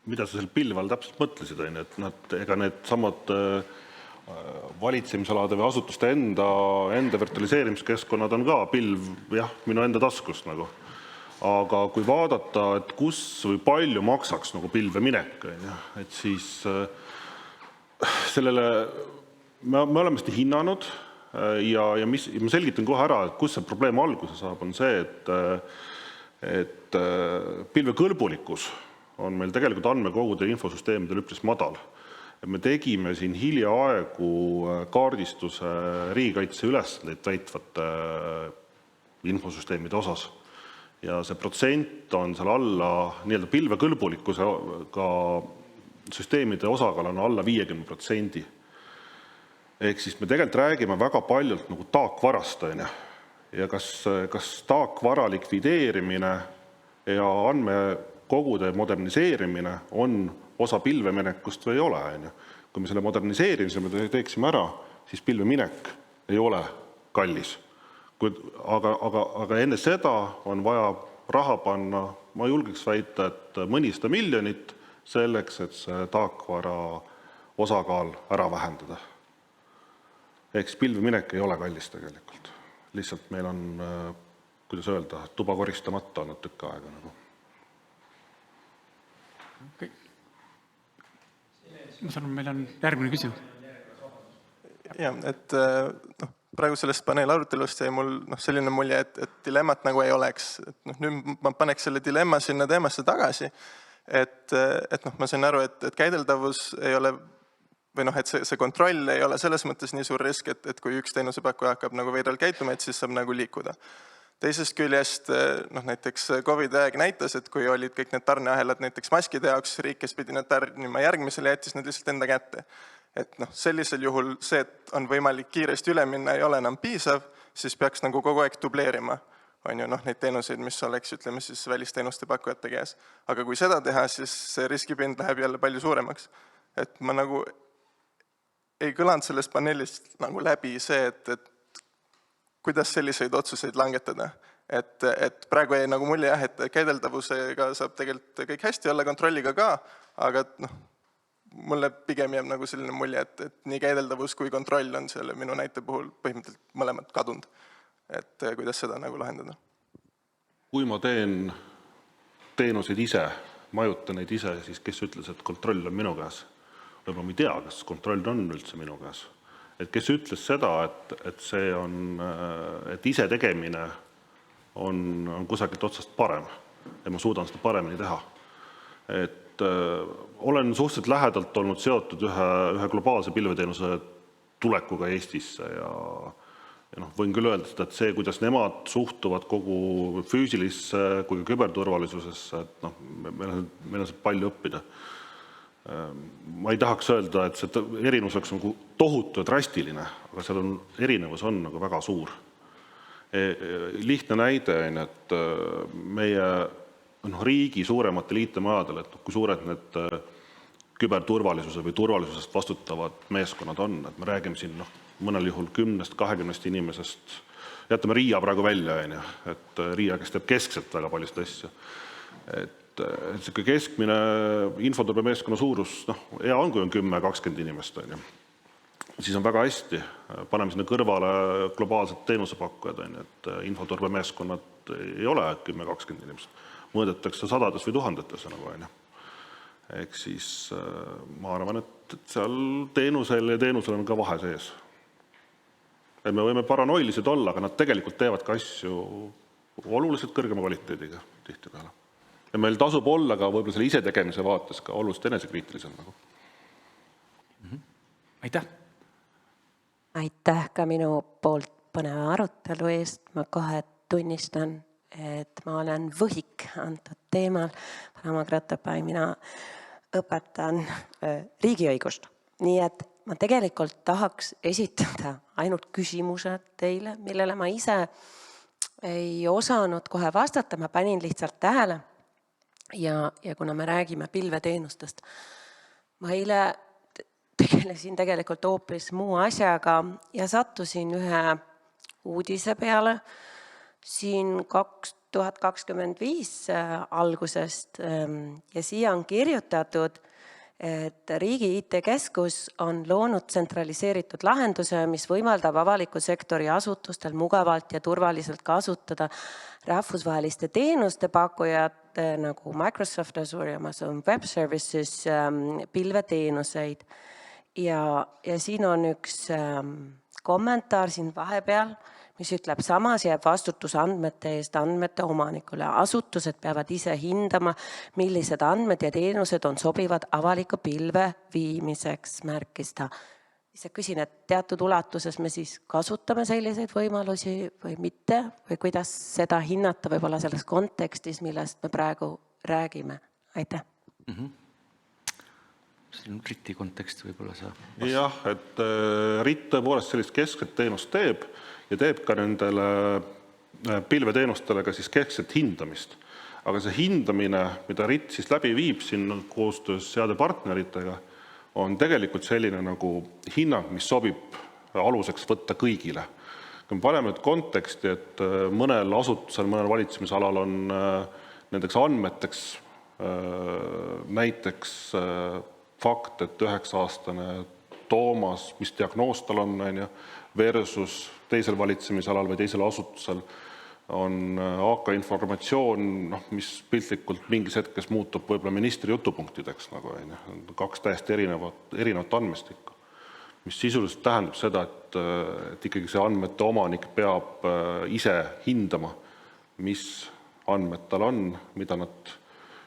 mida sa selle pilve all täpselt mõtlesid, et ega need samad valitsemisalade või asutuste enda virtualiseerimiskeskkonnad on ka pilv, jah, minu enda taskust nagu. Aga kui vaadata, et kus või palju maksaks nagu pilve minek, et siis sellele me oleme seda hinnanud ja ma selgitan kohe ära, et kus see probleem alguse saab, on see, et pilve kõlbulikkus on meil tegelikult andmekogude infosüsteemidel üpris madal. Me tegime siin hiljaaegu kaardistuse riigikaitse ülesandeid täitvate infosüsteemide osas. Ja see protsent on seal alla nii-öelda pilvekõlbulikkusega süsteemide osakaal on alla 50%. Ehk siis me tegelikult räägime väga paljult nagu taakvarast. Ja kas taakvara likvideerimine ja andmekogude moderniseerimine on osa pilveminekust või ei ole. Kui me selle moderniseerimise me teeksime ära, siis pilveminek ei ole kallis. Aga enne seda on vaja raha panna, ma julgeks väita, et mõnisada miljonit selleks, et see taakvara osakaal ära vähendada. Ehk pilveminek ei ole kallis tegelikult. Lihtsalt meil on, kuidas öelda, tuba koristamata olnud tükk aega. Okay. Ma saan, meil on järgmine küsimus. Ja, et praegu sellest paneelarutelust jäi mul selline mulje, et dilemmat nagu ei oleks. Nüüd ma paneks selle dilemma sinna teemasse tagasi, et ma sain aru, et käideldavus ei ole, või et see kontroll ei ole selles mõttes nii suur risk, et kui üks teenusepakkuja hakkab nagu veidral käituma, et siis saab nagu liikuda. Teisest küljest näiteks COVID aeg näitas, et kui olid kõik need tarneahelad näiteks maskide jaoks, riik, kes pidi need tarnima järgmisele, jättis need lihtsalt enda kätte. Et sellisel juhul see, et on võimalik kiiresti üle minna, ei ole enam piisav, siis peaks nagu kogu aeg dubleerima. On ju neid teenuseid, mis oleks, ütleme siis, välisteenuste pakkujate käes. Aga kui seda teha, siis see riskipind läheb jälle palju suuremaks. Et ma nagu ei kõlanud sellest paneelist nagu läbi see, et kuidas selliseid otsuseid langetada. Et praegu ei nagu mulje, et käideldavusega saab tegelikult kõik hästi olla, kontrolliga ka, aga mulle pigem jääb nagu selline mulje, et nii käideldavus kui kontroll on selle minu näite puhul põhimõtteliselt mõlemad kadunud. Et kuidas seda nagu lahendada? Kui ma teen teenuseid ise, majutan neid ise, siis kes ütles, et kontroll on minu käes? Võib-olla ma ei tea, kas kontroll on üldse minu käes. Et kes ütles seda, et see on, et ise tegemine on kusagilt otsast parem ja ma suudan seda paremini teha. Et olen suhteliselt lähedalt olnud seotud ühe globaalse pilveteenuse tulekuga Eestisse ja võin küll öelda, et see, kuidas nemad suhtuvad kogu füüsilisse kui küberturvalisusesse, et meil on see palju õppida. Ma ei tahaks öelda, et see erinevus oleks nagu tohutu ja drastiline, aga seal on erinevus on nagu väga suur. Lihtne näide on, et meie riigi suurematel IT-majadel, et kui suured need küberturvalisuse või turvalisusest vastutavad meeskonnad on, et me räägime siin mõnel juhul 10-20 inimesest, jätame Riia praegu välja, et Riia, kes teeb keskselt väga paljust asju. Et see keskmine infoturbemeeskonna suurus, hea on, kui on 10-20 inimest. siis on väga hästi. Paneme sinna kõrvale globaalsed teenusepakkujad, et infoturbemeeskonnad ei ole 10-20 inimesed. Mõõdetakse sadades või tuhandetes. Ehk siis ma arvan, et seal teenusel ja teenusel on ka vahe sees. Et me võime paranoilised olla, aga nad tegelikult teevad ka asju oluliselt kõrgema kvaliteediga tihtipeale. Ja meil tasub olla ka võib-olla selle ise tegemise vaates ka oluliselt enesekriitilisem. Aitäh! Aitäh ka minu poolt põneva arutelu eest. Ma kohe tunnistan, et ma olen võhik antud teemal. Panama Gratapai, mina õpetan riigiõigust. Nii et ma tegelikult tahaks esitada ainult küsimused teile, millele ma ise ei osanud kohe vastata, ma panin lihtsalt tähele. Ja kuna me räägime pilveteenustest, ma eile tegelesin tegelikult hoopis muu asjaga ja sattusin ühe uudise peale siin 2025 algusest ja siia on kirjutatud, et Riigi IT-keskus on loonud tsentraliseeritud lahenduse, mis võimaldab avaliku sektori asutustel mugavalt ja turvaliselt kasutada rahvusvaheliste teenuste pakkujate nagu Microsoft Azure ja Amazon Web Services pilveteenuseid. Ja siin on üks kommentaar siin vahepeal, mis ütleb, samas jääb vastutus andmete eest andmete omanikule. Asutused peavad ise hindama, millised andmed ja teenused on sobivad avaliku pilve viimiseks, märkis ta. Ise küsin, et teatud ulatuses me siis kasutame selliseid võimalusi või mitte, või kuidas seda hinnata võib-olla selles kontekstis, millest me praegu räägime. Aitäh! See on RIT-i kontekst võib-olla sa... Jah, et RIT tõepoolest sellist keskset teenust teeb ja teeb ka nendele pilveteenustele ka siis keskset hindamist. Aga see hindamine, mida RIT siis läbi viib siin koostöös seade partneritega, on tegelikult selline nagu hinnang, mis sobib aluseks võtta kõigile. Kui me paneme nüüd konteksti, et mõnel asutusel, mõnel valitsemisalal on nendeks andmeteks näiteks fakt, et 9-aastane Toomas, mis diagnoos tal on, versus teisel valitsemisalal või teisel asutusel on AK informatsioon, mis piltlikult mingis hetkes muutub võib-olla ministri jutupunktideks, nagu kaks täiesti erinevat andmestikku, mis sisuliselt tähendab seda, et ikkagi see andmete omanik peab ise hindama, mis andmed tal on, mida nad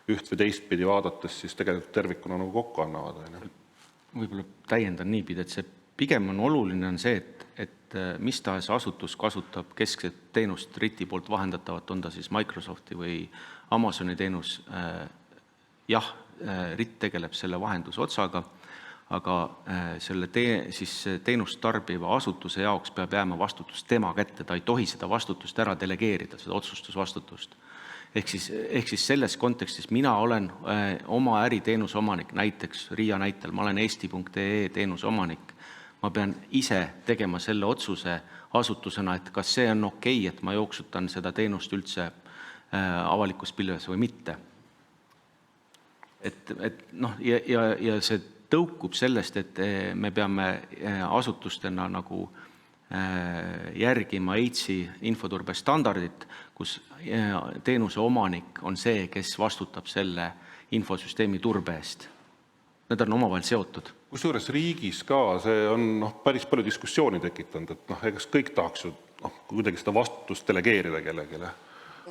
üht või teistpidi vaadates siis tegelikult tervikuna nagu kokku annavad. Võib-olla täiendan niipidi, et see pigem on oluline on see, et mis tahes asutus kasutab keskset teenust RIT-i poolt vahendatavat, on ta siis Microsofti või Amazoni teenus. Jah, RIT tegeleb selle vahendusotsaga, aga selle teenust tarbiva asutuse jaoks peab jääma vastutus tema kätte, ta ei tohi seda vastutust ära delegeerida, seda otsustusvastutust. Ehk siis selles kontekstis mina olen oma äriteenuse omanik, näiteks Riia näitel, ma olen eesti.ee teenuse omanik. Ma pean ise tegema selle otsuse asutusena, et kas see on okei, et ma jooksutan seda teenust üldse avalikus pilves või mitte. Ja see tõukub sellest, et me peame asutustena nagu järgima EITS-i infoturbe standardit, kus teenuse omanik on see, kes vastutab selle infosüsteemi turbe eest. Need on omavahel seotud. Kusjuures riigis ka see on päris palju diskussiooni tekitanud, et egas kõik tahaks ju kuidagi seda vastutust delegeerida kellegile.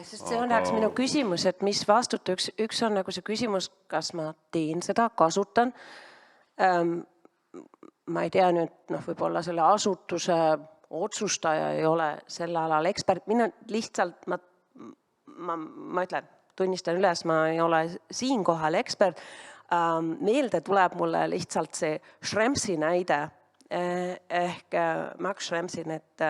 Sest see on minu küsimus, et mis vastuta. Üks on nagu see küsimus, kas ma teen seda, kasutan. Ma ei tea nüüd, võib-olla selle asutuse otsustaja ei ole selle alal ekspert. Mina lihtsalt, ma ütlen, tunnistan üles, ma ei ole siin kohal ekspert. Meelde tuleb mulle lihtsalt see Schremsi näide ehk Max Schremsi need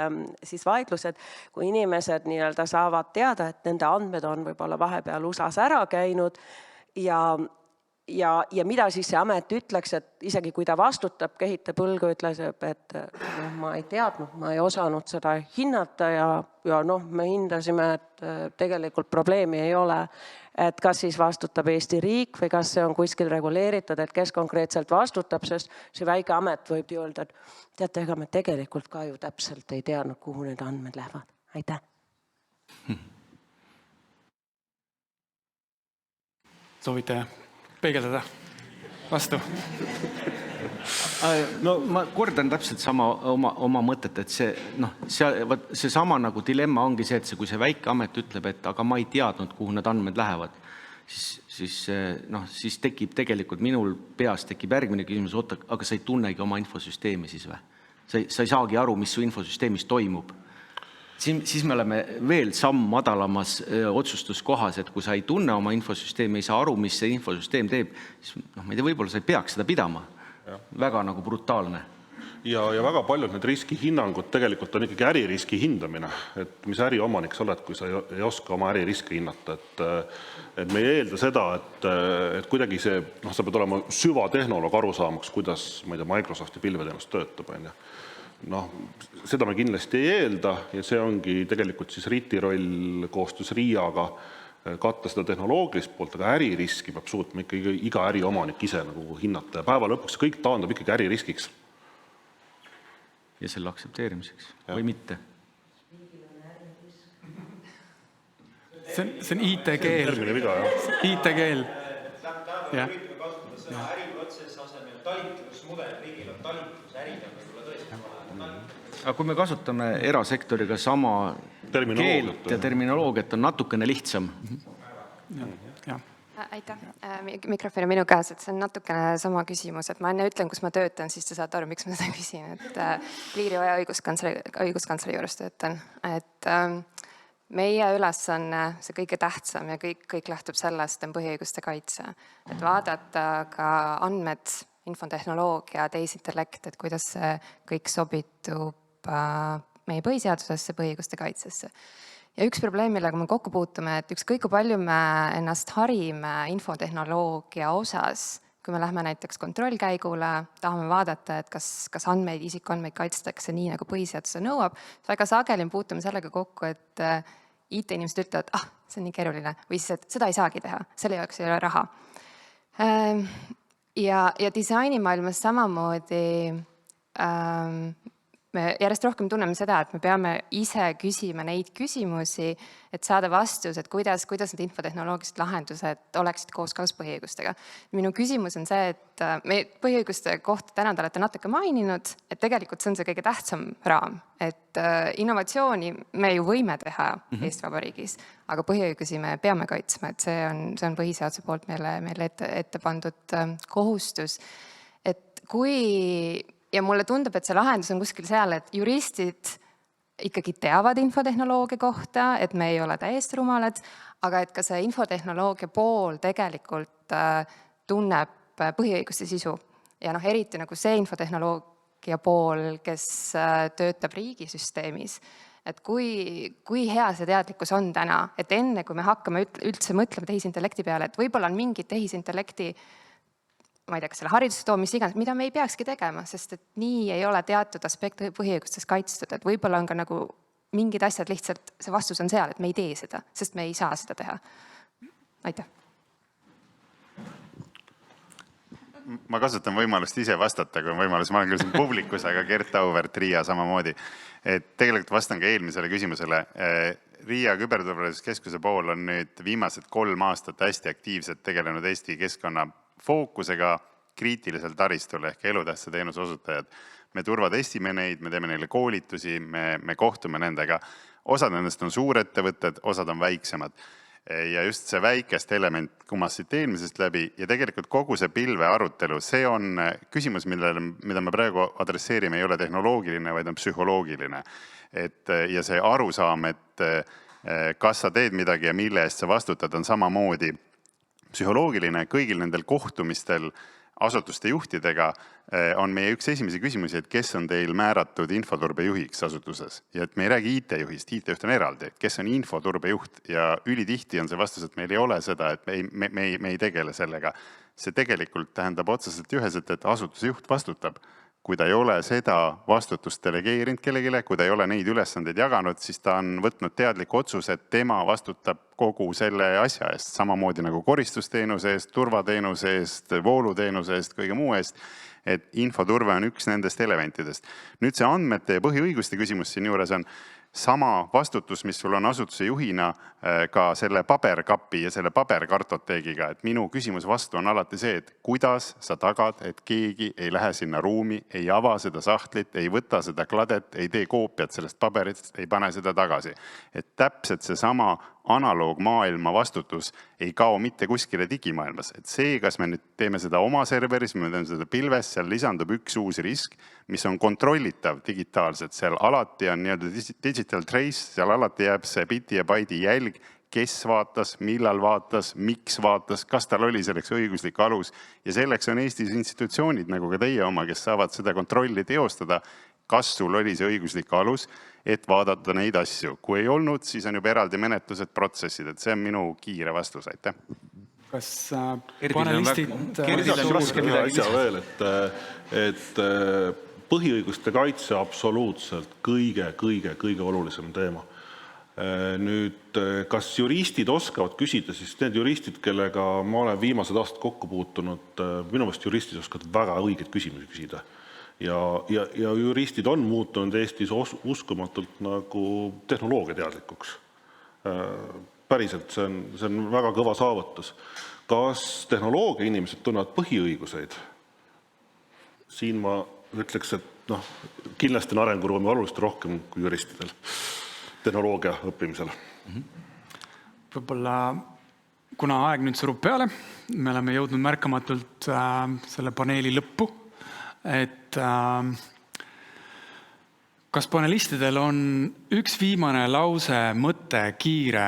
siis vaidlused, kui inimesed nii-öelda saavad teada, et nende andmed on võib-olla vahepeal USAs ära käinud ja ja mida siis see amet ütleks, et isegi kui ta vastutab, kehitab õlgu, ütles, et ma ei teadnud, ma ei osanud seda hinnata ja me hindasime, et tegelikult probleemi ei ole. Et kas siis vastutab Eesti riik või kas see on kuskil reguleeritud, et kes konkreetselt vastutab, sest see väike amet võib ju öelda, et teate, ega me tegelikult ka ju täpselt ei teadnud, kuhu need andmed lähevad. Aitäh! Soovite peegeldada vastu? No ma kordan täpselt sama oma mõtet, et see sama nagu dilemma ongi see, et kui see väike amet ütleb, et aga ma ei teadnud, kuhu need andmed lähevad, siis tekib tegelikult minul peas tekib järgmine küsimus, oota, aga sa ei tunnegi oma infosüsteemi siis või? Sa ei saagi aru, mis su infosüsteemis toimub. Siis me oleme veel samm madalamas otsustuskohas, et kui sa ei tunne oma infosüsteemi, ei saa aru, mis see infosüsteem teeb, siis ma ei tea, võib-olla sa ei peaks seda pidama. Väga nagu brutaalne. Ja väga paljud need riskihinnangud tegelikult on ikkagi äririski hindamine, et mis äriomanik sa oled, kui sa ei oska oma äririski hinnata. Et me ei eelda seda, et kuidagi see, sa pead olema süvatehnoloog aru saamaks, kuidas Microsofti pilveteenus töötab. Seda me kindlasti ei eelda ja see ongi tegelikult siis RIT-i roll koostöös RIA-ga katta seda tehnoloogilist poolt, aga äririski peab suutma ikkagi iga äriomanik ise nagu hinnata ja päeva lõpuks kõik taandub ikkagi äririskiks. Ja selle aktsepteerimiseks või mitte. See on IT-keel. Termini viga, jah. IT-keel. Jah. Äriprotsess asemel talitlusmudel, riigil on talitlus, ärid on võib-olla tõesti vaja. Aga kui me kasutame erasektoriga sama keelt ja terminoloogiat, on natukene lihtsam. Aitäh. Mikrofoni minu käes, et see on natukene sama küsimus, et ma enne ütlen, kus ma töötan, siis te saate aru, miks ma seda küsin, et Pliirivaja õiguskantsleri juures töötan, et meie ülesanne, see kõige tähtsam ja kõik lähtub sellest, on põhiõiguste kaitse, et vaadata ka andmed, infotehnoloogia, tehisintellekt, et kuidas see kõik sobitub meie põhiseadusesse, põhiõiguste kaitsesse. Ja üks probleem, millega me kokku puutume, et ükskõik kui palju me ennast harime infotehnoloogia osas, kui me lähme näiteks kontrollkäigule, tahame vaadata, et kas andmeid, isikuandmeid kaitstakse nii, nagu põhiseaduse nõuab, väga sageli puutume sellega kokku, et IT-inimesed ütlevad, see on nii keeruline, või siis, et seda ei saagi teha, selle jaoks ei ole raha. Ja disainimaailmas samamoodi me järjest rohkem tunneme seda, et me peame ise küsima neid küsimusi, et saada vastus, et kuidas need infotehnoloogilised lahendused oleksid kooskõlas põhiõigustega. Minu küsimus on see, et me põhiõiguste kohta täna te olete natuke maininud, et tegelikult see on see kõige tähtsam raam, et innovatsiooni me ju võime teha Eesti Vabariigis, aga põhiõigusi me peame kaitsma, et see on põhiseaduse poolt meile ette pandud kohustus. Et ja mulle tundub, et see lahendus on kuskil seal, et juristid ikkagi teavad infotehnoloogia kohta, et me ei ole täiesti rumalad, aga et ka see infotehnoloogia pool tegelikult tunneb põhiõiguste sisu. Ja eriti nagu see infotehnoloogia pool, kes töötab riigisüsteemis, et kui hea see teadlikkus on täna, et enne kui me hakkame üldse mõtlema tehisintellekti peale, et võib-olla on mingid tehisintellekti ma ei tea, kas selle hariduse toomis iganes, mida me ei peakski tegema, sest et nii ei ole teatud aspekt põhiõigustes kaitstud, et võib-olla on ka nagu mingid asjad lihtsalt, see vastus on seal, et me ei tee seda, sest me ei saa seda teha. Aitäh. Ma kasutan võimalust ise vastata, kui on võimalus. Ma olen küll siin publikus, aga Gert Auväärt, RIA samamoodi. Et tegelikult vastan ka eelmisele küsimusele. RIA küberturvalisuskeskuse pool on nüüd viimased 3 aastat hästi aktiivselt tegelenud Eesti keskkonna fookusega kriitilisel taristul ehk elutähtsa teenuse osutajad. Me turvatestime neid, me teeme neile koolitusi, me kohtume nendega. Osad nendest on suurettevõtted, osad on väiksemad. Ja just see väikest element kumas siit eelmisest läbi ja tegelikult kogu see pilve arutelu, see on küsimus, mida me praegu adresseerime, ei ole tehnoloogiline, vaid on psühholoogiline. Ja see arusaam, et kas sa teed midagi ja mille eest sa vastutad, on samamoodi psühholoogiline. Kõigil nendel kohtumistel asutuste juhtidega, on meie üks esimesi küsimusi, et kes on teil määratud infoturbejuhiks asutuses. Ja et me ei räägi IT-juhist, IT-juht on eraldi, et kes on infoturbejuht ja ülitihti on see vastus, et meil ei ole seda, et me ei tegele sellega. See tegelikult tähendab otseselt üheselt, et asutuse juht vastutab. Kui ta ei ole seda vastutust delegeerinud kellegile, kui ta ei ole neid ülesandeid jaganud, siis ta on võtnud teadliku otsuse, et tema vastutab kogu selle asja eest, samamoodi nagu koristusteenuse eest, turvateenuse eest, vooluteenuse eest, kõige muu eest, et infoturve on üks nendest elementidest. Nüüd see andmete ja põhiõiguste küsimus siin juures on sama vastutus, mis sul on asutuse juhina ka selle paberkapi ja selle paberkartoteegiga. Et minu küsimus vastu on alati see, et kuidas sa tagad, et keegi ei lähe sinna ruumi, ei ava seda sahtlit, ei võta seda kladet, ei tee koopiat sellest paberist, ei pane seda tagasi. Et täpselt see sama analoogmaailma vastutus ei kao mitte kuskile digimaailmas. Et see, kas me nüüd teeme seda oma serveris, me teeme seda pilves, seal lisandub üks uus risk, mis on kontrollitav digitaalselt. Seal alati on digital trace, seal alati jääb see biti ja baidi jälg, kes vaatas, millal vaatas, miks vaatas, kas tal oli selleks õiguslik alus. Ja selleks on Eestis institutsioonid, nagu ka teie oma, kes saavad seda kontrolli teostada, kas sul oli see õiguslik alus, et vaadata neid asju. Kui ei olnud, siis on juba eraldi menetlused, protsessid, et see on minu kiire vastus, aitäh. Kas panelistid... veel, et põhiõiguste kaitse absoluutselt kõige olulisem teema. Nüüd, kas juristid oskavad küsida, siis need juristid, kellega ma olen viimased aastad kokku puutunud, minu meelest juristid oskavad väga õigeid küsimusi küsida. Ja juristid on muutunud Eestis uskumatult nagu tehnoloogia teadlikuks. Päriselt, see on väga kõva saavutus. Kas tehnoloogia inimesed tunnevad põhiõiguseid? Siin ma ütleks, et kindlasti on arenguruumi oluliselt rohkem kui juristidel tehnoloogia õppimisel. Võib-olla, kuna aeg nüüd surub peale, me oleme jõudnud märkamatult selle paneeli lõppu, et kas panelistidel on üks viimane lause, mõte, kiire,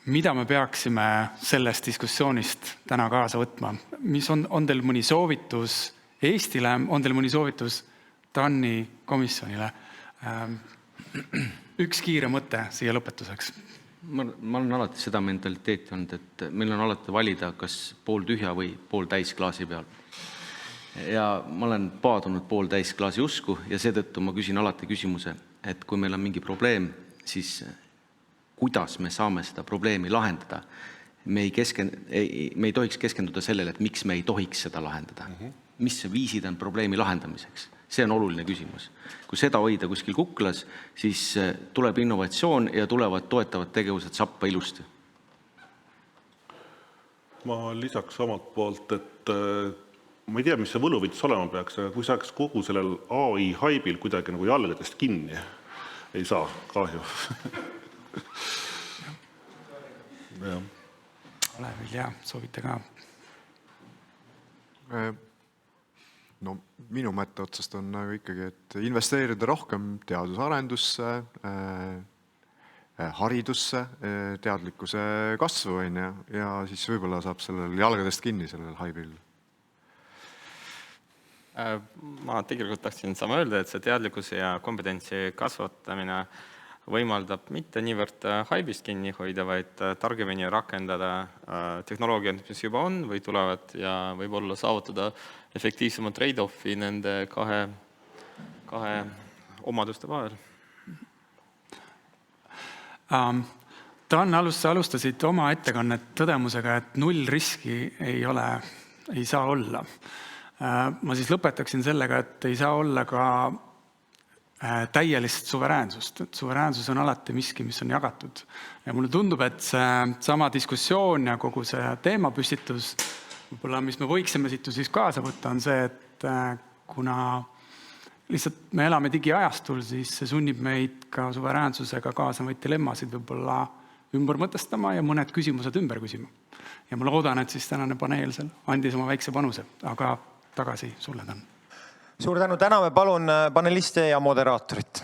mida me peaksime sellest diskussioonist täna kaasa võtma? Mis on teil mõni soovitus Eestile, on teil mõni soovitus TAN-i komisjonile? Üks kiire mõte siia lõpetuseks. Ma olen alati seda mentaliteeti olnud, et meil on alati valida kas pool tühja või pool täis klaasi peal. Ja ma olen paadunud pool täis klaasi usku ja seetõttu ma küsin alati küsimuse, et kui meil on mingi probleem, siis kuidas me saame seda probleemi lahendada? Me ei tohiks keskenduda sellele, et miks me ei tohiks seda lahendada. Mis viisid on probleemi lahendamiseks? See on oluline küsimus. Kui seda hoida kuskil kuklas, siis tuleb innovatsioon ja tulevad toetavad tegevused sappa ilusti. Ma lisaks omalt poolt, et ma ei tea, mis see võluvits olema peaks, aga kui saaks kogu sellel AI haibil kuidagi nagu jalgadest kinni, ei saa, kahju. Olevil, jah, soovite ka? No minu mõtte otsast on nagu ikkagi, et investeerida rohkem teadusarendusse, haridusse, teadlikkuse kasvu ja siis võib-olla saab sellel jalgadest kinni sellel haibil. Ma tegelikult tahtsin sama öelda, et see teadlikkuse ja kompetentsi kasvatamine võimaldab mitte niivõrd haibist kinni hoida, vaid targemini rakendada tehnoloogiat, mis juba on või tulevad ja võib-olla saavutada efektiivsema trade-offi nende kahe omaduste vahel. TAN, alustasid oma ettekannet tõdemusega, et null riski ei saa olla. Ma siis lõpetaksin sellega, et ei saa olla ka täielist suveräänsust. Suveräänsus on alati miski, mis on jagatud. Ja mulle tundub, et see sama diskussioon ja kogu see teemapüstitus, võib-olla mis me võiksime siit siis kaasa võtta, on see, et kuna lihtsalt me elame digiajastul, siis see sunnib meid ka suveräänsusega kaasavaid dilemmasid võib-olla ümber mõtestama ja mõned küsimused ümber küsima. Ja ma loodan, et siis tänane paneel seal andis oma väikse panuse, aga tagasi sulle, Dan. Suur tänu, täname palun paneliste ja moderaatorit.